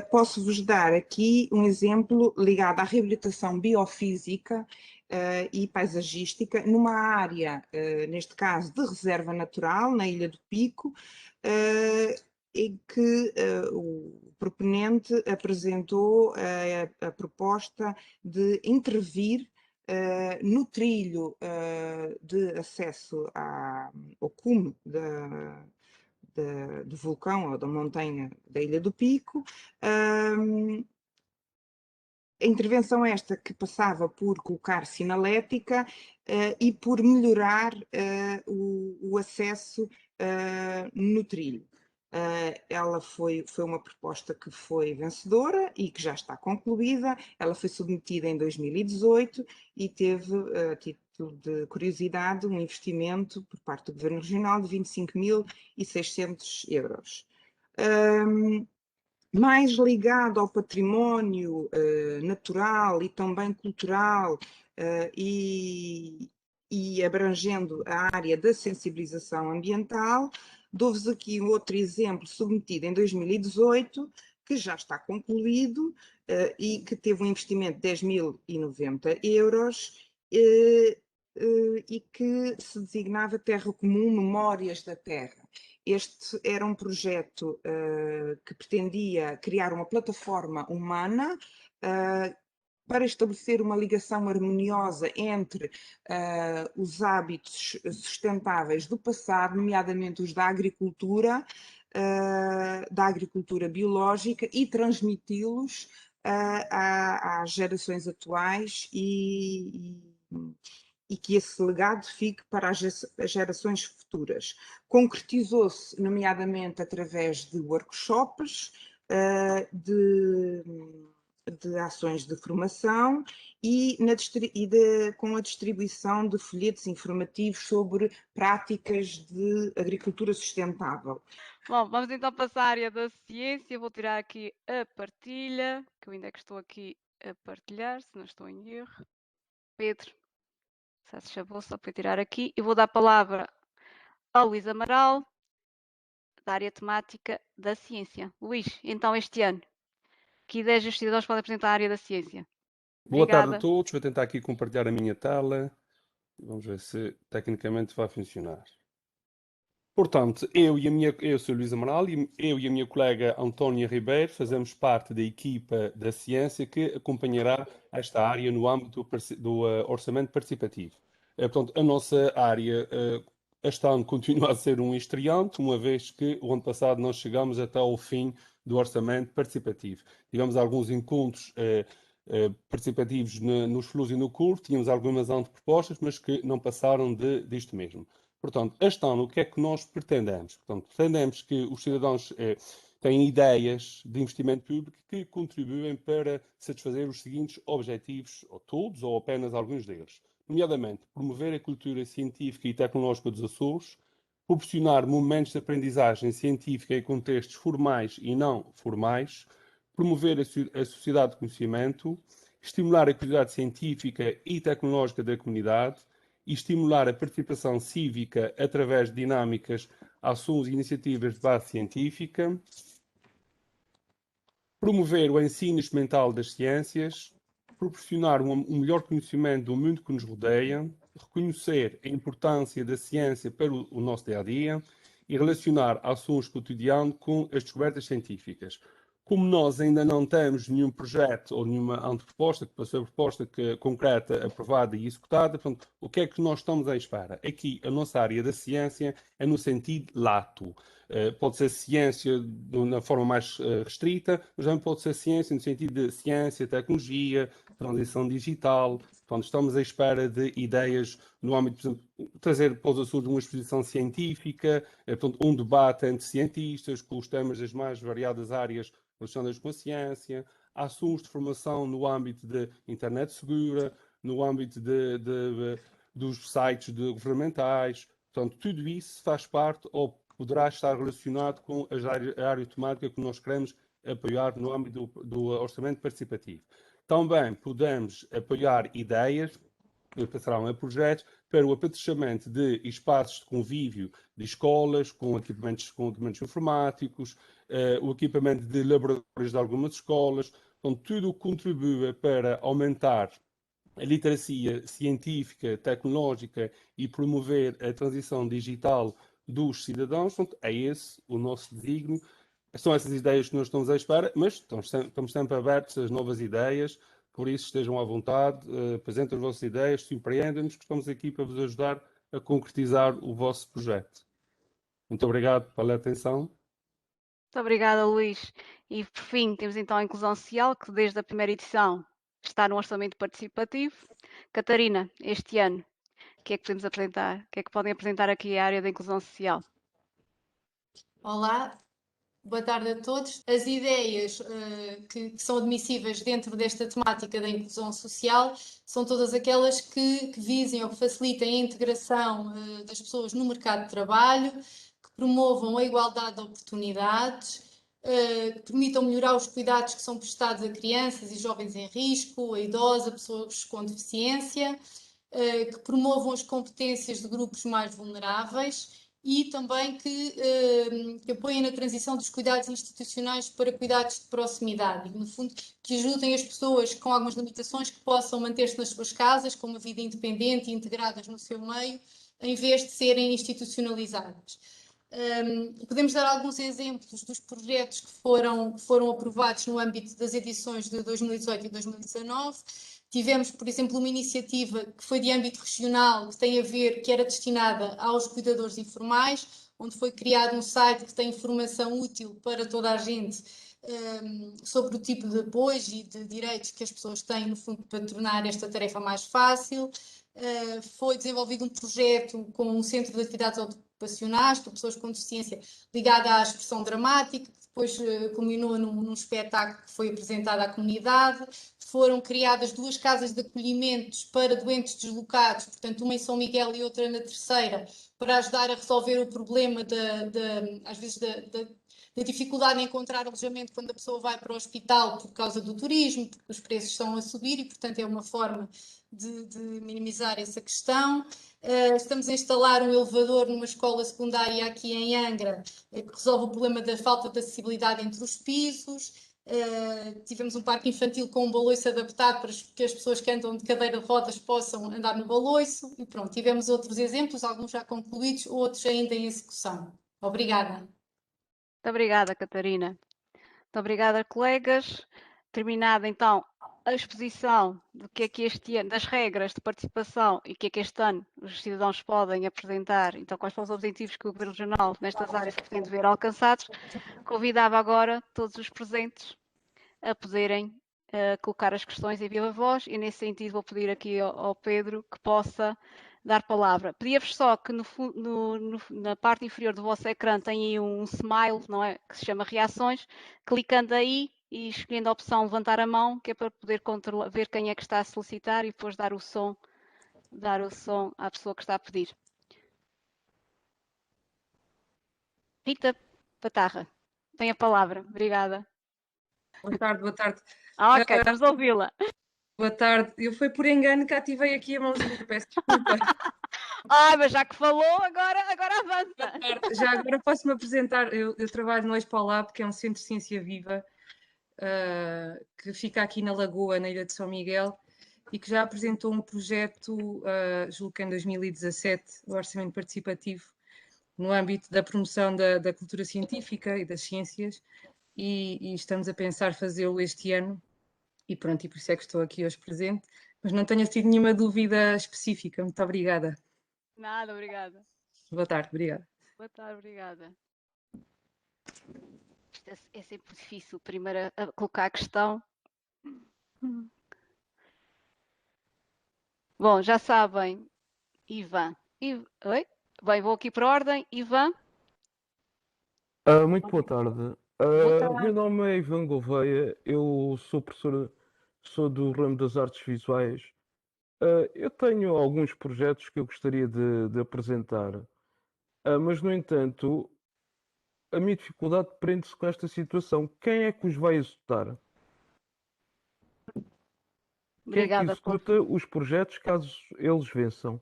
posso-vos dar aqui um exemplo ligado à reabilitação biofísica e paisagística numa área, neste caso, de reserva natural, na Ilha do Pico, em que o proponente apresentou a proposta de intervir no trilho de acesso ao cume do vulcão ou da montanha da Ilha do Pico. A intervenção esta que passava por colocar sinalética e por melhorar o acesso no trilho. Ela foi uma proposta que foi vencedora e que já está concluída. Ela foi submetida em 2018 e teve, a título de curiosidade, um investimento por parte do Governo Regional de 25.600 euros. Mais ligado ao património natural e também cultural e abrangendo a área da sensibilização ambiental, dou-vos aqui um outro exemplo submetido em 2018, que já está concluído e que teve um investimento de 10.090 euros e que se designava Terra Comum Memórias da Terra. Este era um projeto que pretendia criar uma plataforma humana para estabelecer uma ligação harmoniosa entre os hábitos sustentáveis do passado, nomeadamente os da agricultura biológica, e transmiti-los às gerações atuais e que esse legado fique para as gerações futuras. Concretizou-se, nomeadamente, através de workshops, de ações de formação e com a distribuição de folhetos informativos sobre práticas de agricultura sustentável. Bom, vamos então passar à área da ciência. Vou tirar aqui a partilha, que eu ainda é que estou aqui a partilhar, se não estou em erro. Pedro, se chamou só para tirar aqui. Eu vou dar a palavra ao Luís Amaral, da área temática da ciência. Luís, então este ano, que ideias os cidadãos podem apresentar à área da ciência? Boa tarde a todos, vou tentar aqui compartilhar a minha tela. Vamos ver se tecnicamente vai funcionar. Portanto, eu sou o Luís Amaral e eu e a minha colega Antónia Ribeiro fazemos parte da equipa da ciência que acompanhará esta área no âmbito do orçamento participativo. Portanto, a nossa área este ano continua a ser um estreante, uma vez que o ano passado nós chegamos até ao fim do orçamento participativo. Tivemos alguns encontros participativos nos FLUs e no CUR, tínhamos algumas antepropostas, mas que não passaram disto mesmo. Portanto, este ano, o que é que nós pretendemos? Portanto, pretendemos que os cidadãos tenham ideias de investimento público que contribuem para satisfazer os seguintes objetivos, ou todos, ou apenas alguns deles. Nomeadamente, promover a cultura científica e tecnológica dos Açores, proporcionar momentos de aprendizagem científica em contextos formais e não formais, promover a sociedade de conhecimento, estimular a curiosidade científica e tecnológica da comunidade e estimular a participação cívica através de dinâmicas, ações e iniciativas de base científica, promover o ensino experimental das ciências, proporcionar um melhor conhecimento do mundo que nos rodeia, reconhecer a importância da ciência para o nosso dia-a-dia e relacionar ações cotidianas com as descobertas científicas. Como nós ainda não temos nenhum projeto ou nenhuma anteproposta, que passou a proposta concreta, aprovada e executada, portanto, o que é que nós estamos à espera? Aqui, a nossa área da ciência é no sentido lato. Pode ser ciência na forma mais restrita, mas também pode ser ciência no sentido de ciência, tecnologia, transição digital. Portanto, estamos à espera de ideias no âmbito, por exemplo, trazer para os Açores uma exposição científica, portanto, um debate entre cientistas com os temas das mais variadas áreas relacionadas com a ciência, ações de formação no âmbito de internet segura, no âmbito dos sites governamentais. Portanto, tudo isso faz parte ou poderá estar relacionado com a área temática que nós queremos apoiar no âmbito do orçamento participativo. Também podemos apoiar ideias que passarão a projetos para o apetrechamento de espaços de convívio de escolas, com equipamentos informáticos, o equipamento de laboratórios de algumas escolas. Então, tudo o que contribua para aumentar a literacia científica, tecnológica e promover a transição digital dos cidadãos. Portanto, é esse o nosso desígnio. São essas ideias que nós estamos à espera, mas estamos sempre abertos às novas ideias, por isso estejam à vontade, apresentem as vossas ideias, surpreendam-nos, que estamos aqui para vos ajudar a concretizar o vosso projeto. Muito obrigado pela atenção. Muito obrigada, Luís. E por fim, temos então a inclusão social, que desde a primeira edição está no orçamento participativo. Catarina, este ano, o que é que podemos apresentar? O que é que podem apresentar aqui a área da inclusão social? Olá, boa tarde a todos. As ideias que são admissíveis dentro desta temática da inclusão social são todas aquelas que visem ou que facilitem a integração das pessoas no mercado de trabalho, que promovam a igualdade de oportunidades, que permitam melhorar os cuidados que são prestados a crianças e jovens em risco, a idosos, a pessoas com deficiência, que promovam as competências de grupos mais vulneráveis e também que apoiem na transição dos cuidados institucionais para cuidados de proximidade e, no fundo, que ajudem as pessoas com algumas limitações que possam manter-se nas suas casas, com uma vida independente e integradas no seu meio, em vez de serem institucionalizadas. Podemos dar alguns exemplos dos projetos que foram aprovados no âmbito das edições de 2018 e 2019. Tivemos, por exemplo, uma iniciativa que foi de âmbito regional, que era destinada aos cuidadores informais, onde foi criado um site que tem informação útil para toda a gente sobre o tipo de apoios e de direitos que as pessoas têm, no fundo, para tornar esta tarefa mais fácil. Foi desenvolvido um projeto com um centro de atividades ocupacionais para pessoas com deficiência ligada à expressão dramática, que depois culminou num espetáculo que foi apresentado à comunidade. Foram criadas 2 casas de acolhimentos para doentes deslocados, portanto uma em São Miguel e outra na Terceira, para ajudar a resolver o problema às vezes da dificuldade em encontrar alojamento quando a pessoa vai para o hospital por causa do turismo, porque os preços estão a subir e, portanto, é uma forma de minimizar essa questão. Estamos a instalar um elevador numa escola secundária aqui em Angra, que resolve o problema da falta de acessibilidade entre os pisos. Tivemos um parque infantil com um baloiço adaptado para que as pessoas que andam de cadeira de rodas possam andar no baloiço. E pronto, tivemos outros exemplos, alguns já concluídos, outros ainda em execução. Obrigada. Muito obrigada, Catarina. Muito obrigada, colegas. Terminada então a exposição do que é que este ano, das regras de participação e o que é que este ano os cidadãos podem apresentar, então quais são os objetivos que o Governo Regional nestas áreas pretende ver alcançados, convidava agora todos os presentes a poderem colocar as questões em viva voz e nesse sentido vou pedir aqui ao Pedro que possa dar palavra. Pedia-vos só que na parte inferior do vosso ecrã tem aí um smile, não é? Que se chama reações, clicando aí e escolhendo a opção levantar a mão, que é para poder ver quem é que está a solicitar e depois dar o som à pessoa que está a pedir. Rita Patarra, tem a palavra. Obrigada. Boa tarde, boa tarde. Ok, estamos a ouvi-la. Boa tarde. Eu foi por engano que ativei aqui a mãozinha, peço desculpa. Mas já que falou, agora avança. Boa tarde. Já agora posso-me apresentar. Eu trabalho no Expo Lab, que é um centro de ciência viva, que fica aqui na Lagoa, na Ilha de São Miguel, e que já apresentou um projeto, julgo que em 2017, o Orçamento Participativo, no âmbito da promoção da cultura científica e das ciências, e estamos a pensar fazê-lo este ano, e pronto, e por isso é que estou aqui hoje presente, mas não tenho tido nenhuma dúvida específica. Muito obrigada. Nada, obrigada. Boa tarde, obrigada. Boa tarde, obrigada. Isto é sempre difícil, primeiro a colocar a questão. Bom, já sabem, Ivan. Oi? Bem, vou aqui para a ordem. Ivan? Muito boa tarde. Meu nome é Ivan Gouveia, eu sou professor, sou do ramo das artes visuais. Eu tenho alguns projetos que eu gostaria de apresentar, mas, no entanto, a minha dificuldade prende-se com esta situação. Quem é que os vai executar? Quem é que Obrigada. executa os projetos caso eles vençam?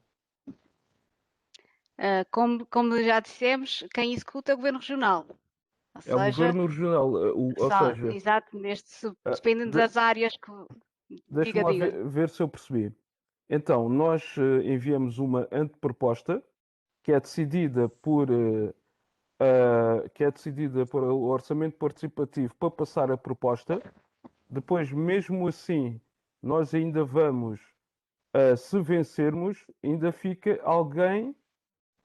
Como já dissemos, quem executa é o Governo Regional. Ou É o seja, Governo Regional, ou seja, exato, dependendo das áreas que. deixa-me lá ver se eu percebi. Então, nós enviamos uma anteproposta que é decidida por o orçamento participativo para passar a proposta. Depois, mesmo assim, nós ainda vamos, se vencermos, ainda fica alguém,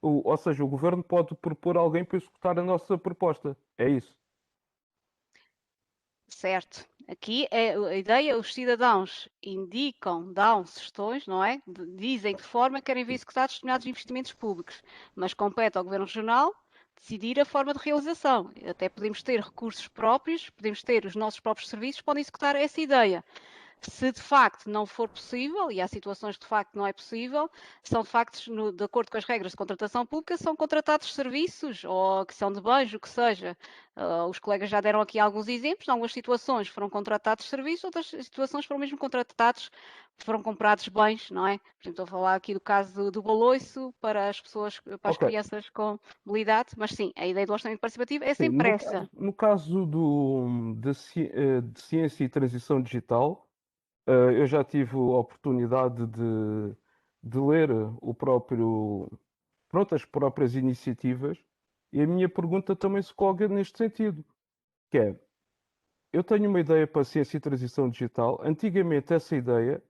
ou seja, o governo pode propor alguém para executar a nossa proposta. É isso? Certo. Aqui é a ideia, os cidadãos dão sugestões, não é? Dizem de que forma querem ver executados determinados investimentos públicos, mas compete ao Governo Regional decidir a forma de realização. Até podemos ter recursos próprios, podemos ter os nossos próprios serviços, podem executar essa ideia. Se de facto não for possível, e há situações que de facto não é possível, são de facto, de acordo com as regras de contratação pública, são contratados serviços ou que são de bens, o que seja. Os colegas já deram aqui alguns exemplos, em algumas situações foram contratados serviços, outras situações foram mesmo contratados, foram comprados bens, não é? Por exemplo, estou a falar aqui do caso do baloiço para as pessoas, para as crianças com mobilidade, mas sim, a ideia do orçamento participativo é sempre essa. No caso de ciência e transição digital, eu já tive a oportunidade de ler as próprias iniciativas, e a minha pergunta também se coloca neste sentido, que é, eu tenho uma ideia para a ciência e transição digital. Antigamente essa ideia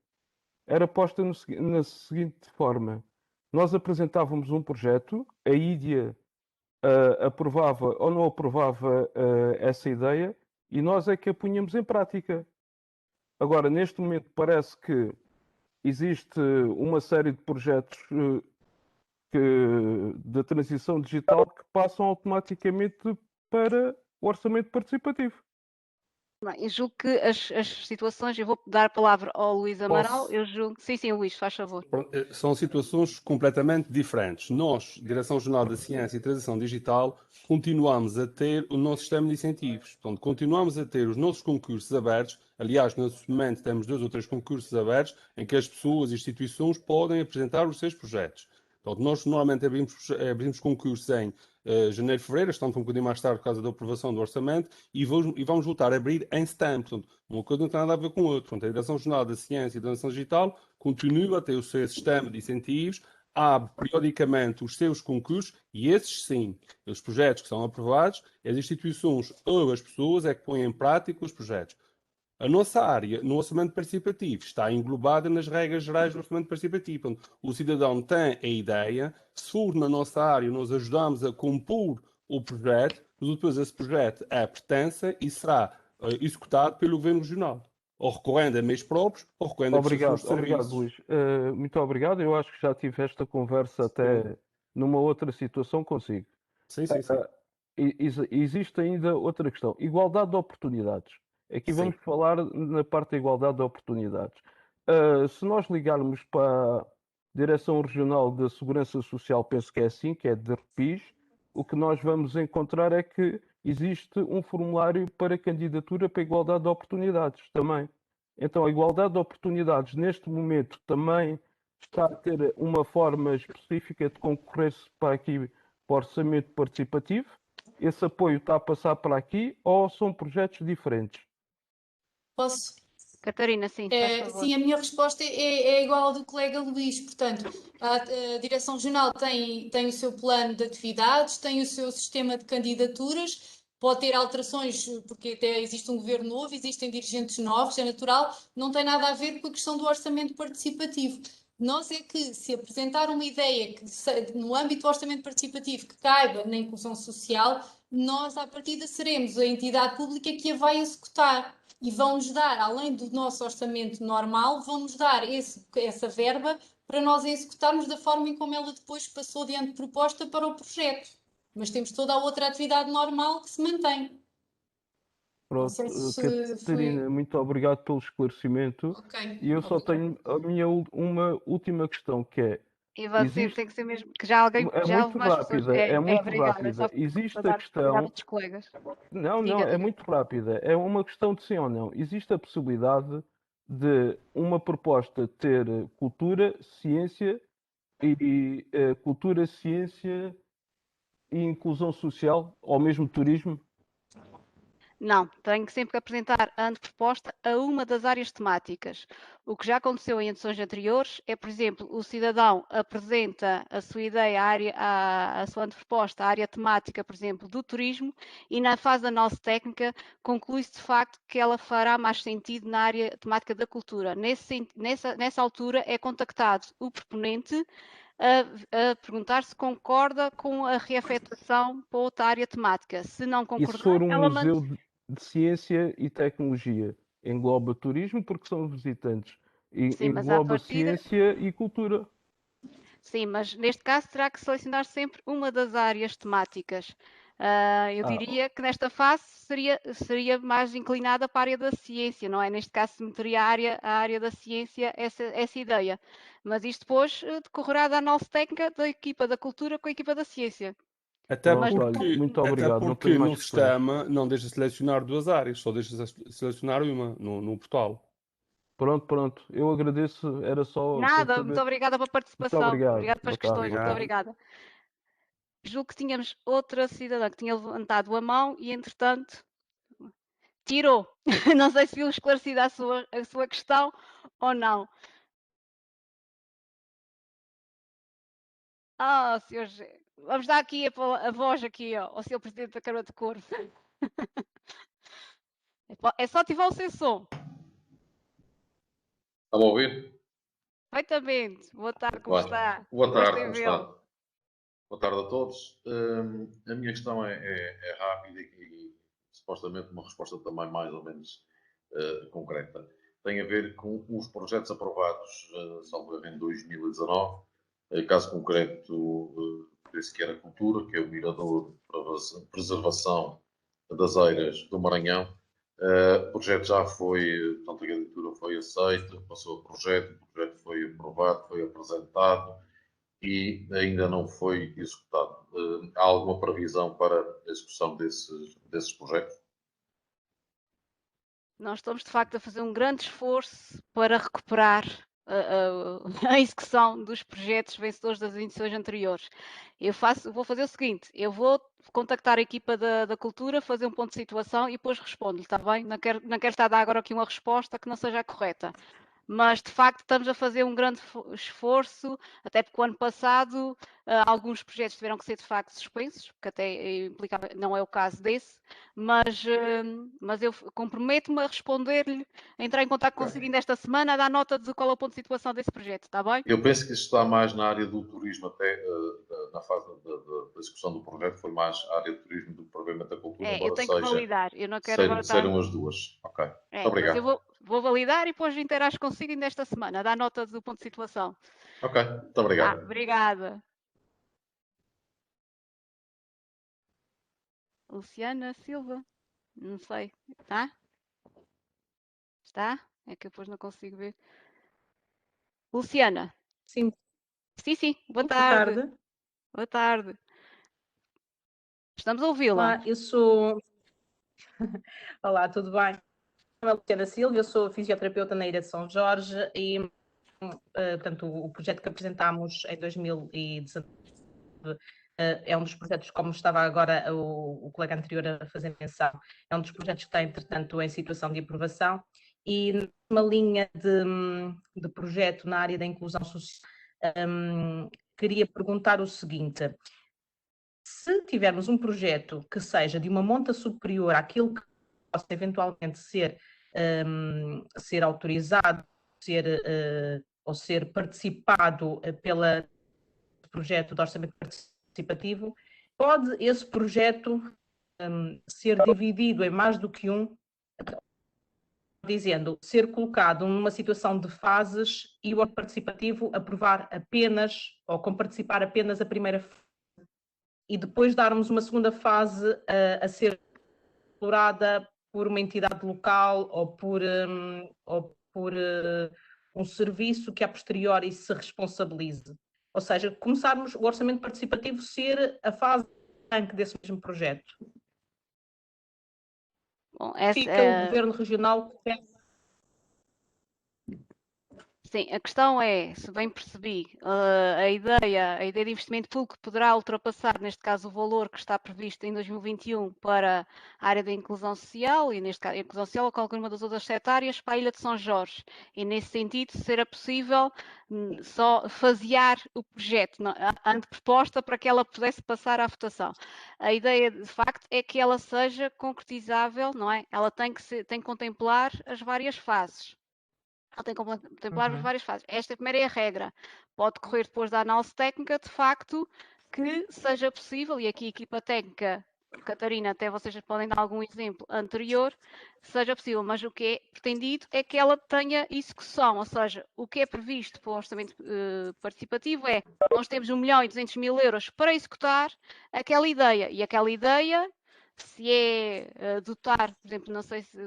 era posta na seguinte forma: nós apresentávamos um projeto, a IDIA aprovava ou não aprovava essa ideia, e nós é que a punhamos em prática. Agora, neste momento, parece que existe uma série de projetos de transição digital que passam automaticamente para o orçamento participativo. Eu julgo que as situações, eu vou dar a palavra ao Luís Amaral, Posso? eu julgo... Sim, Luís, faz favor. São situações completamente diferentes. Nós, Direção Regional da Ciência e Transição Digital, continuamos a ter o nosso sistema de incentivos. Portanto, continuamos a ter os nossos concursos abertos. Aliás, nesse momento temos 2 ou 3 concursos abertos em que as pessoas e instituições podem apresentar os seus projetos. Portanto, nós normalmente abrimos concursos em janeiro, fevereiro, estamos um bocadinho mais tarde por causa da aprovação do orçamento, e vamos voltar a abrir em setembro. Portanto, uma coisa não tem nada a ver com a outra. Portanto, a Direção Regional da Ciência e da Transição Digital continua a ter o seu sistema de incentivos, abre periodicamente os seus concursos, e esses sim, os projetos que são aprovados, as instituições ou as pessoas é que põem em prática os projetos. A nossa área, no orçamento participativo, está englobada nas regras gerais do orçamento participativo. Onde o cidadão tem a ideia, se for na nossa área, nós ajudamos a compor o projeto, mas depois esse projeto é pertença e será executado pelo Governo Regional, ou recorrendo a meios próprios, ou recorrendo a prestações de serviços. Obrigado, Luís. Muito obrigado. Eu acho que já tive esta conversa até numa outra situação consigo. Sim. Existe ainda outra questão: igualdade de oportunidades. Aqui vamos falar na parte da igualdade de oportunidades. Se nós ligarmos para a Direção Regional da Segurança Social, penso que é assim, que é de RPIS, o que nós vamos encontrar é que existe um formulário para candidatura para a igualdade de oportunidades também. Então, a igualdade de oportunidades, neste momento, também está a ter uma forma específica de concorrer-se para aqui para o orçamento participativo. Esse apoio está a passar para aqui ou são projetos diferentes? Posso? Catarina, sim, faz favor. Sim, a minha resposta é igual ao do colega Luís. Portanto, a Direção Regional tem o seu plano de atividades, tem o seu sistema de candidaturas, pode ter alterações, porque até existe um governo novo, existem dirigentes novos, é natural, não tem nada a ver com a questão do orçamento participativo. Nós é que, se apresentar uma ideia que, no âmbito do orçamento participativo que caiba na inclusão social, nós, à partida, seremos a entidade pública que a vai executar. E vão-nos dar, além do nosso orçamento normal, vão-nos dar essa verba para nós a executarmos da forma em como ela depois passou diante de proposta para o projeto. Mas temos toda a outra atividade normal que se mantém. Não Pronto, sei se Catarina, foi... muito obrigado pelo esclarecimento. Ok, E eu só obrigada. tenho uma última questão, que é, E você existe, tem que ser mesmo, que já é já houve muito mais pessoas. rápida, é muito Obrigada. É rápida. só para Existe a dar oportunidade a questão, outros colegas. não, Diga, é diga. muito rápida, é uma questão de sim ou não. Existe a possibilidade de uma proposta ter cultura, ciência cultura, ciência e inclusão social, ou mesmo turismo? Não, tenho que sempre apresentar a anteproposta a uma das áreas temáticas. O que já aconteceu em edições anteriores é, por exemplo, o cidadão apresenta a sua ideia, a sua anteproposta, a área temática, por exemplo, do turismo, e na fase da análise técnica conclui-se de facto que ela fará mais sentido na área temática da cultura. Nessa altura é contactado o proponente a perguntar se concorda com a reafetação para outra área temática. Se não E se concordar, for um ela museu de ciência e tecnologia, engloba turismo porque são visitantes, e sim, mas à engloba partida, ciência e cultura. sim, mas neste caso terá que selecionar sempre uma das áreas temáticas. Eu Ah, diria que nesta fase seria mais inclinada para a área da ciência, não é? Neste caso, se meteria a área da ciência essa ideia. Mas isto depois decorrerá da análise técnica da equipa da cultura com a equipa da ciência. Até Mas pronto, olha, muito até obrigado, não porque tenho mais no questões. sistema não deixa selecionar duas áreas, só deixa selecionar uma no portal. Pronto, eu agradeço, era só para nada, muito saber. obrigada pela Muito participação, obrigado, obrigada pelas boa tarde. questões, muito Obrigado. obrigada. Julgo que tínhamos outra cidadã que tinha levantado a mão e, entretanto, tirou. Não sei se viu esclarecida a sua questão ou não. Senhor, vamos dar aqui a voz aqui ao Sr. Presidente da Câmara de Corvo. É só ativar o seu som. Está-me a ouvir? Perfeitamente. Boa tarde, como Claro. está? Boa Gosto tarde, em como vê-lo. está? Boa tarde a todos. A minha questão é rápida e supostamente uma resposta também mais ou menos concreta. Tem a ver com os projetos aprovados, salvo erro, em 2019, caso concreto, desse que era cultura, que é o Mirador de Preservação das Eiras do Maranhão. O projeto já foi, portanto, a candidatura foi aceita, passou a projeto, o projeto foi aprovado, foi apresentado e ainda não foi executado. Há alguma previsão para a execução desses projetos? Nós estamos, de facto, a fazer um grande esforço para recuperar a execução dos projetos vencedores das edições anteriores. Vou fazer o seguinte, eu vou contactar a equipa da cultura, fazer um ponto de situação e depois respondo-lhe, está bem? Não quero estar a dar agora aqui uma resposta que não seja a correta. Mas, de facto, estamos a fazer um grande esforço, até porque o ano passado alguns projetos tiveram que ser, de facto, suspensos, que até implicava, não é o caso desse, mas eu comprometo-me a responder-lhe, a entrar em contato consigo ainda esta semana, a dar nota de qual é o ponto de situação desse projeto, está bem? Eu penso que isso está mais na área do turismo, até na fase da execução do projeto, foi mais a área do turismo do que propriamente da cultura, Eu embora tenho que validar, eu não quero agora estar... sejam as duas. Ok, muito mas eu obrigado. vou validar e depois interajo consigo ainda esta semana, a dar nota do ponto de situação. Ok, muito obrigado. Obrigada. Luciana Silva, não sei, tá? Está? É que eu depois não consigo ver. Luciana. Sim. Sim, boa Boa tarde. tarde. Boa tarde. Estamos a ouvi-la. Olá, eu sou. Olá, tudo bem? Meu nome é Luciana Silva, eu sou fisioterapeuta na Ilha de São Jorge e, portanto, o projeto que apresentámos em 2019 é um dos projetos, como estava agora o colega anterior a fazer menção, é um dos projetos que está, entretanto, em situação de aprovação e numa linha de projeto na área da inclusão social, queria perguntar o seguinte: se tivermos um projeto que seja de uma monta superior àquilo que possa eventualmente ser autorizado, ou ser participado pelo projeto de orçamento participativo, pode esse projeto ser dividido em mais do que um, dizendo, ser colocado numa situação de fases e o participativo aprovar apenas, ou com participar apenas a primeira fase, e depois darmos uma segunda fase a ser explorada por uma entidade local ou por um serviço que a posteriori se responsabilize. Ou seja, começarmos o orçamento participativo ser a fase desse mesmo projeto. Bom, Fica o Governo Regional. Sim, a questão é, se bem percebi, a ideia de investimento público poderá ultrapassar, neste caso, o valor que está previsto em 2021 para a área da inclusão social, e neste caso, a inclusão social ou qualquer uma das outras 7 áreas, para a Ilha de São Jorge. E nesse sentido, será possível só fasear o projeto, a anteproposta, para que ela pudesse passar à votação. A ideia, de facto, é que ela seja concretizável, não é? Ela tem que contemplar as várias fases. Ela tem que contemplar várias fases. Esta primeira é a regra. Pode decorrer depois da análise técnica, de facto, que seja possível, e aqui a equipa técnica, Catarina, até vocês podem dar algum exemplo anterior, seja possível, mas o que é pretendido é que ela tenha execução, ou seja, o que é previsto para o orçamento participativo é, nós temos 1.200.000 euros para executar aquela ideia, e aquela ideia, se é dotar, por exemplo, não sei se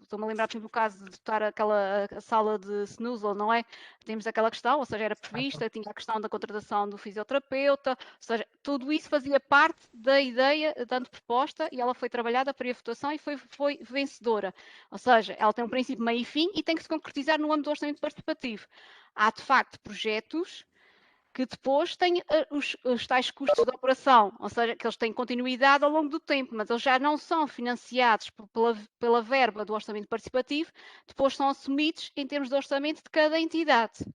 estou-me a lembrar, por exemplo, o caso de dotar a sala de snooze, não é? Temos aquela questão, ou seja, era prevista, tinha a questão da contratação do fisioterapeuta, ou seja, tudo isso fazia parte da ideia da anteproposta e ela foi trabalhada para a votação e foi vencedora. Ou seja, ela tem um princípio, meio e fim e tem que se concretizar no âmbito do orçamento participativo. Há, de facto, projetos que depois têm os tais custos de operação, ou seja, que eles têm continuidade ao longo do tempo, mas eles já não são financiados pela verba do orçamento participativo, depois são assumidos em termos de orçamento de cada entidade,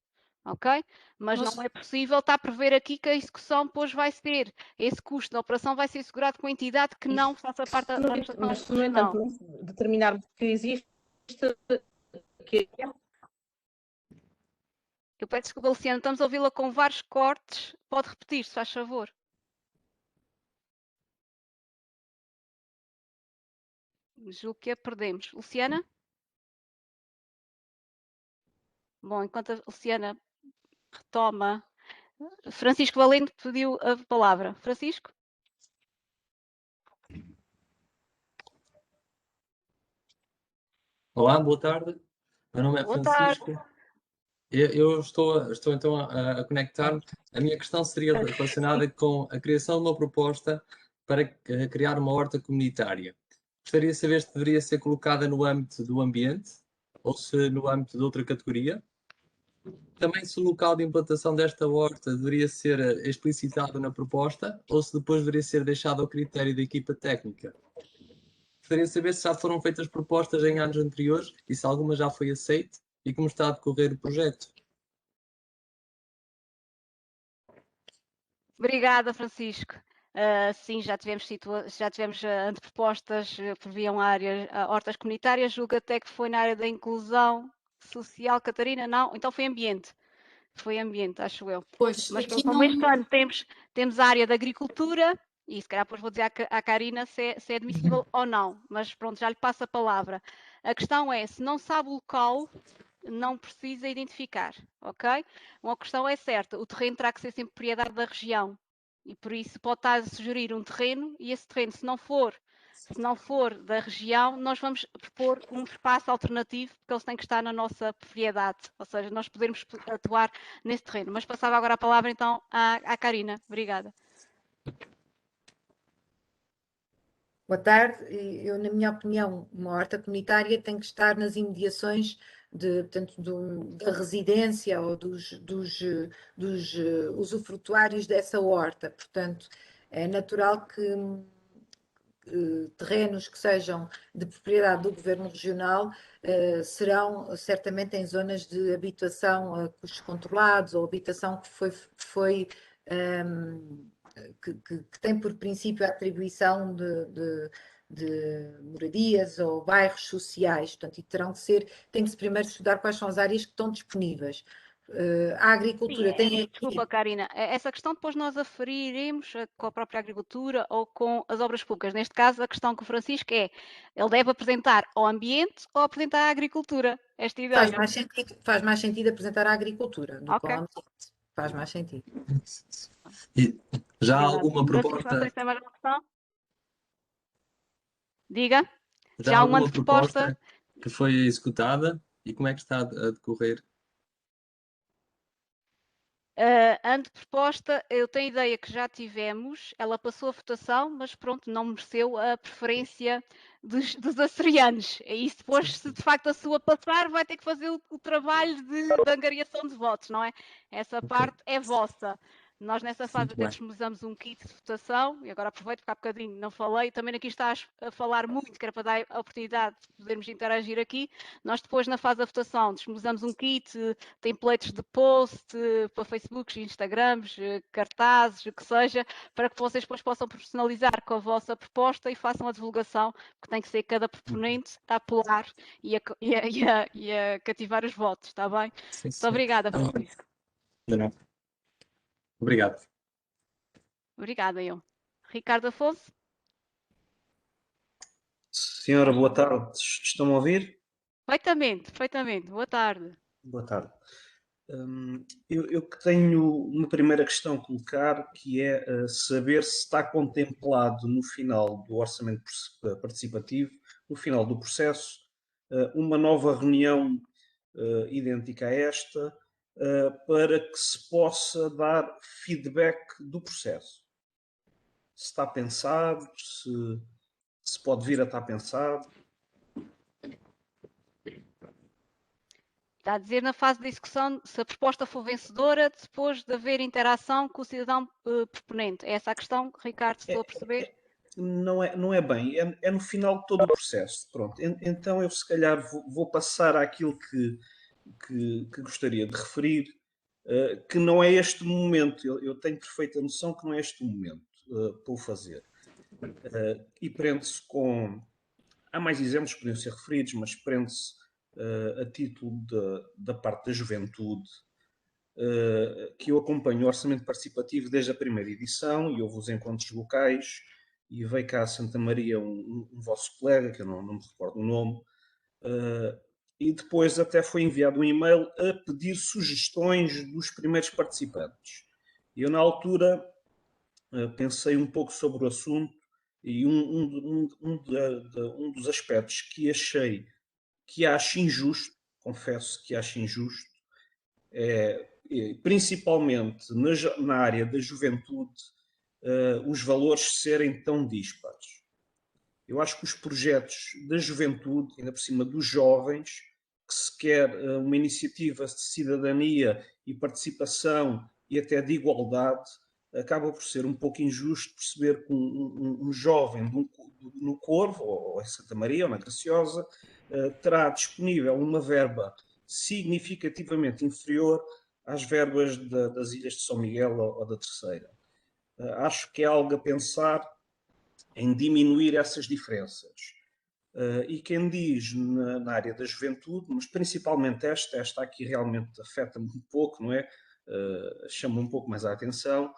ok? Mas não é possível estar a prever aqui que a execução depois vai ser, esse custo da operação vai ser assegurado com a entidade que não faça parte da administração. Mas se, no entanto, determinarmos que existe, que eu peço desculpa, Luciana, estamos a ouvi-la com vários cortes. Pode repetir, se faz favor. Julgo que a perdemos. Luciana? Bom, enquanto a Luciana retoma, Francisco Valente pediu a palavra. Francisco? Olá, boa tarde. Meu nome é Francisco. Eu estou então a conectar-me. A minha questão seria relacionada com a criação de uma proposta para criar uma horta comunitária. Gostaria de saber se deveria ser colocada no âmbito do ambiente ou se no âmbito de outra categoria. Também se o local de implantação desta horta deveria ser explicitado na proposta ou se depois deveria ser deixado ao critério da equipa técnica. Gostaria de saber se já foram feitas propostas em anos anteriores e se alguma já foi aceita e como está a decorrer o projeto. Obrigada, Francisco. Sim, já tivemos antepropostas, previam hortas comunitárias, julgo até que foi na área da inclusão social. Catarina, não? Então foi ambiente. Foi ambiente, acho eu. Pois, mas aqui como este ano temos a área da agricultura, e se calhar depois vou dizer à Karina se é admissível ou não, mas pronto, já lhe passo a palavra. A questão é, se não sabe o local, não precisa identificar, ok? Uma questão é certa, o terreno terá que ser sempre propriedade da região, e por isso pode estar a sugerir um terreno, e esse terreno, se não for da região, nós vamos propor um espaço alternativo, porque eles têm que estar na nossa propriedade, ou seja, nós podermos atuar nesse terreno. Mas passava agora a palavra então à Karina. Obrigada. Boa tarde. Eu, na minha opinião, uma horta comunitária tem que estar nas imediações portanto, da residência ou dos usufrutuários dessa horta. Portanto, é natural que terrenos que sejam de propriedade do Governo Regional serão certamente em zonas de habitação a custos controlados ou habitação que tem por princípio a atribuição de moradias ou bairros sociais, portanto, e tem que se primeiro estudar quais são as áreas que estão disponíveis. A agricultura tem aqui... Desculpa, Karina, essa questão depois nós aferiremos com a própria agricultura ou com as obras públicas. Neste caso, a questão com o Francisco é, ele deve apresentar ao ambiente ou apresentar à agricultura, esta ideia. Faz mais sentido apresentar a agricultura do que ao ambiente. Faz mais sentido. E já há alguma proposta... Não sei se tem mais uma questão. Diga. Já há alguma proposta que foi executada e como é que está a decorrer? Anteproposta, eu tenho ideia que já tivemos, ela passou a votação, mas pronto, não mereceu a preferência dos açorianos. É isso, depois, se de facto a sua passar, vai ter que fazer o trabalho de angariação de votos, não é? Essa parte é vossa. Nós nessa fase até disponibilizamos um kit de votação, e agora aproveito porque há bocadinho não falei, também aqui estás a falar muito, que era para dar a oportunidade de podermos interagir aqui. Nós depois na fase da votação disponibilizamos um kit, templates de post para Facebook, Instagrams, cartazes, o que seja, para que vocês depois possam personalizar com a vossa proposta e façam a divulgação, porque tem que ser cada proponente a apelar e a cativar os votos, está bem? Sim, muito obrigada, Francisco. De nada. Obrigado. Obrigada, eu. Ricardo Afonso? Senhora, boa tarde. Estão a ouvir? Perfeitamente. Boa tarde. Boa tarde. Eu tenho uma primeira questão a colocar, que é saber se está contemplado no final do orçamento participativo, no final do processo, uma nova reunião idêntica a esta, para que se possa dar feedback do processo. Se está pensado, se pode vir a estar pensado. Está a dizer na fase de execução, se a proposta for vencedora, depois de haver interação com o cidadão proponente. É essa a questão, Ricardo, se estou a perceber? Não é bem, é no final de todo o processo. Pronto, então eu se calhar vou passar àquilo que gostaria de referir, que não é este o momento. Eu tenho perfeita noção que não é este o momento para o fazer. E prende-se com... Há mais exemplos que podiam ser referidos, mas prende-se a título da parte da juventude, que eu acompanho o orçamento participativo desde a primeira edição e houve os encontros locais e veio cá a Santa Maria um vosso colega, que eu não me recordo o nome, e depois até foi enviado um e-mail a pedir sugestões dos primeiros participantes. Eu, na altura, pensei um pouco sobre o assunto e um dos aspectos que acho injusto, confesso que acho injusto, é principalmente na área da juventude, os valores serem tão dispares. Eu acho que os projetos da juventude, ainda por cima dos jovens, que se quer uma iniciativa de cidadania e participação e até de igualdade, acaba por ser um pouco injusto perceber que um jovem no Corvo, ou em Santa Maria, ou na Graciosa, terá disponível uma verba significativamente inferior às verbas das ilhas de São Miguel ou da Terceira. Acho que é algo a pensar em diminuir essas diferenças. E quem diz na área da juventude, mas principalmente esta aqui realmente afeta-me um pouco, não é? Chama um pouco mais a atenção.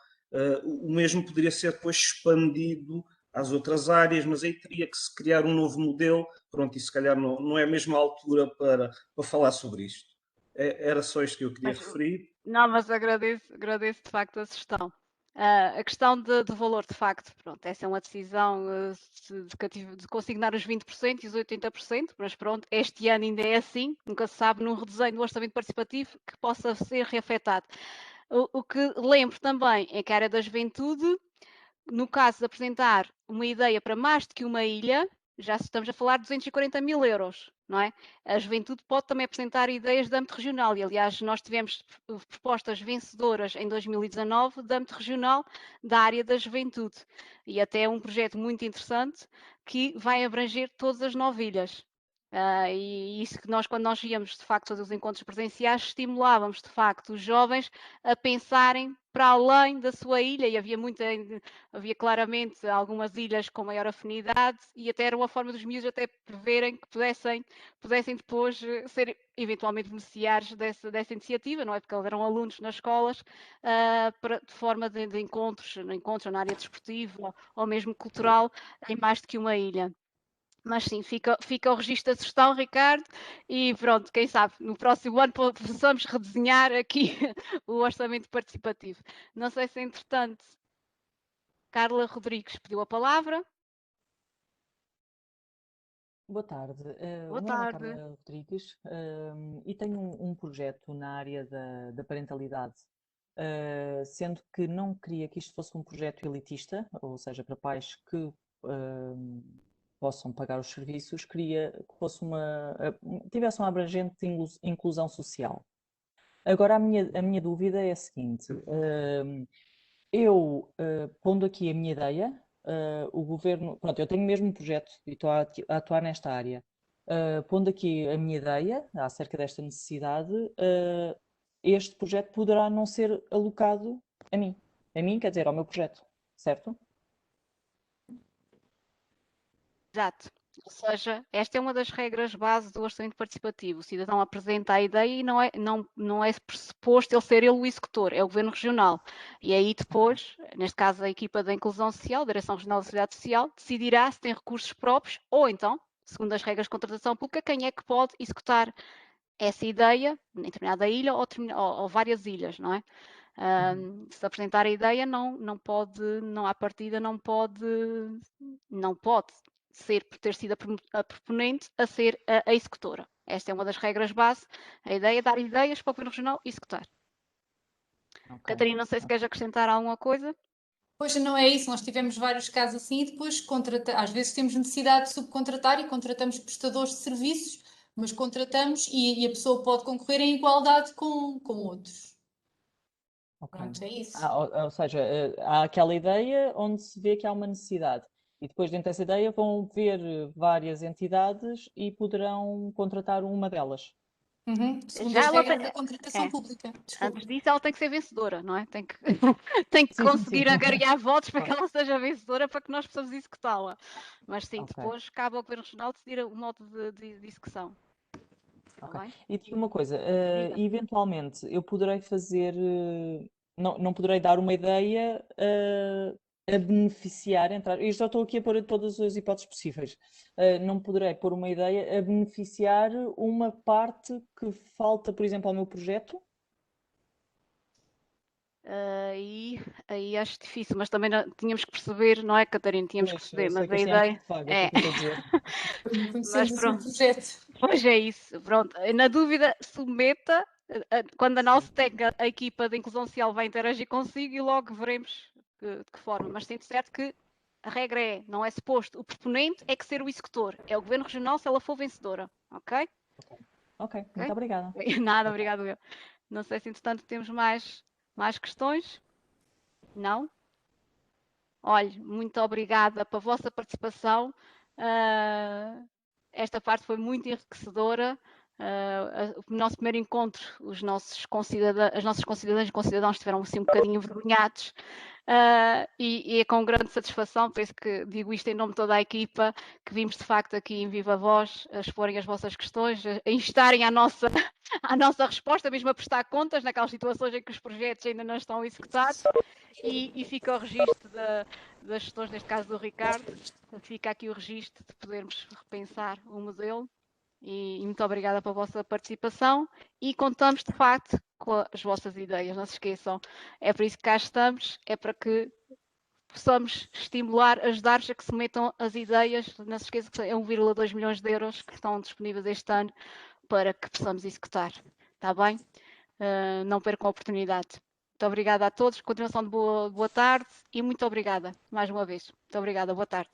O mesmo poderia ser depois expandido às outras áreas, mas aí teria que se criar um novo modelo. Pronto, e se calhar não é a mesma altura para falar sobre isto. Era só isto que eu queria referir. Não, mas agradeço de facto a sugestão. A questão de valor, de facto, pronto, essa é uma decisão de consignar os 20% e os 80%, mas pronto, este ano ainda é assim, nunca se sabe num redesenho do orçamento participativo que possa ser reafetado. O que lembro também é que a área da juventude, no caso de apresentar uma ideia para mais do que uma ilha, já estamos a falar de 240 mil euros, não é? A juventude pode também apresentar ideias de âmbito regional e, aliás, nós tivemos propostas vencedoras em 2019 de âmbito regional da área da juventude e até um projeto muito interessante que vai abranger todas as 9 ilhas. E isso que nós, quando nós íamos de facto fazer os encontros presenciais, estimulávamos de facto os jovens a pensarem para além da sua ilha e havia claramente algumas ilhas com maior afinidade e até era uma forma dos miúdos até preverem que pudessem depois ser eventualmente beneficiários dessa iniciativa, não é? Porque eles eram alunos nas escolas de forma de encontros na área desportiva ou mesmo cultural em mais do que uma ilha. Mas sim, fica o registro da sugestão, Ricardo, e pronto, quem sabe, no próximo ano possamos redesenhar aqui o orçamento participativo. Não sei se, entretanto, Carla Rodrigues pediu a palavra. Boa tarde. Boa O meu nome é tarde. Carla Rodrigues e tenho um projeto na área da parentalidade, sendo que não queria que isto fosse um projeto elitista, ou seja, para pais que possam pagar os serviços, queria que fosse tivesse uma abrangente inclusão social. Agora, a minha dúvida é a seguinte: pondo aqui a minha ideia, o governo, pronto, eu tenho mesmo um projeto e estou a atuar nesta área. Pondo aqui a minha ideia acerca desta necessidade, este projeto poderá não ser alocado a mim. A mim, quer dizer, ao meu projeto, certo? Exato. Ou seja, esta é uma das regras base do orçamento participativo. O cidadão apresenta a ideia e não é pressuposto ele o executor, é o governo regional. E aí depois, neste caso a equipa da inclusão social, a Direção Regional da Seguridade Social, decidirá se tem recursos próprios ou então, segundo as regras de contratação pública, quem é que pode executar essa ideia em determinada ilha ou várias ilhas, não é? Se apresentar a ideia, à partida não pode ter sido a proponente a ser a executora. Esta é uma das regras base. A ideia é dar ideias para o governo regional executar. Okay. Catarina, não sei se queres acrescentar alguma coisa. Pois não é isso, nós tivemos vários casos assim e depois às vezes temos necessidade de subcontratar e contratamos prestadores de serviços, mas contratamos e a pessoa pode concorrer em igualdade com outros. Okay. Pronto, é isso. Ou seja, há aquela ideia onde se vê que há uma necessidade e depois dentro dessa ideia vão ver várias entidades e poderão contratar uma delas. Segundo as regras da contratação pública. Desculpa. Antes disso, ela tem que ser vencedora, não é? Tem que conseguir angariar votos para que ela seja vencedora para que nós possamos executá-la. Mas sim, depois cabe ao Governo Regional decidir o modo de execução. Okay. E diga uma coisa, eventualmente eu poderei fazer, não poderei dar uma ideia a beneficiar, eu já estou aqui a pôr todas as hipóteses possíveis, não poderei pôr uma ideia a beneficiar uma parte que falta, por exemplo, ao meu projeto? Aí acho difícil, mas também tínhamos que perceber, não é, Catarina? Tínhamos que perceber, mas a ideia é. Mas pronto. Pois é isso, pronto. Na dúvida, submeta, quando a nossa a equipa de inclusão social vai interagir consigo e logo veremos de que forma. Mas sinto certo que a regra não é suposto o proponente é que ser o executor, é o Governo Regional se ela for vencedora, ok? Ok, muito obrigada. Nada, obrigado eu. Não sei se entretanto temos mais questões? Não? Olha, muito obrigada pela vossa participação. Esta parte foi muito enriquecedora. O nosso primeiro encontro, as nossas concidadãs e concidadãos estiveram assim um bocadinho envergonhados. E é com grande satisfação, penso que digo isto em nome de toda a equipa, que vimos de facto aqui em viva voz a exporem as vossas questões, a instarem à nossa resposta, mesmo a prestar contas naquelas situações em que os projetos ainda não estão executados, e fica o registro das questões, neste caso do Ricardo, fica aqui o registro de podermos repensar o modelo. E muito obrigada pela vossa participação e contamos de facto com as vossas ideias, não se esqueçam, é por isso que cá estamos, é para que possamos estimular, ajudar-vos a que se metam as ideias, não se esqueçam que é 1,2 milhões de euros que estão disponíveis este ano para que possamos executar, está bem? Não percam a oportunidade. Muito obrigada a todos, continuação de boa tarde e muito obrigada mais uma vez. Muito obrigada, boa tarde.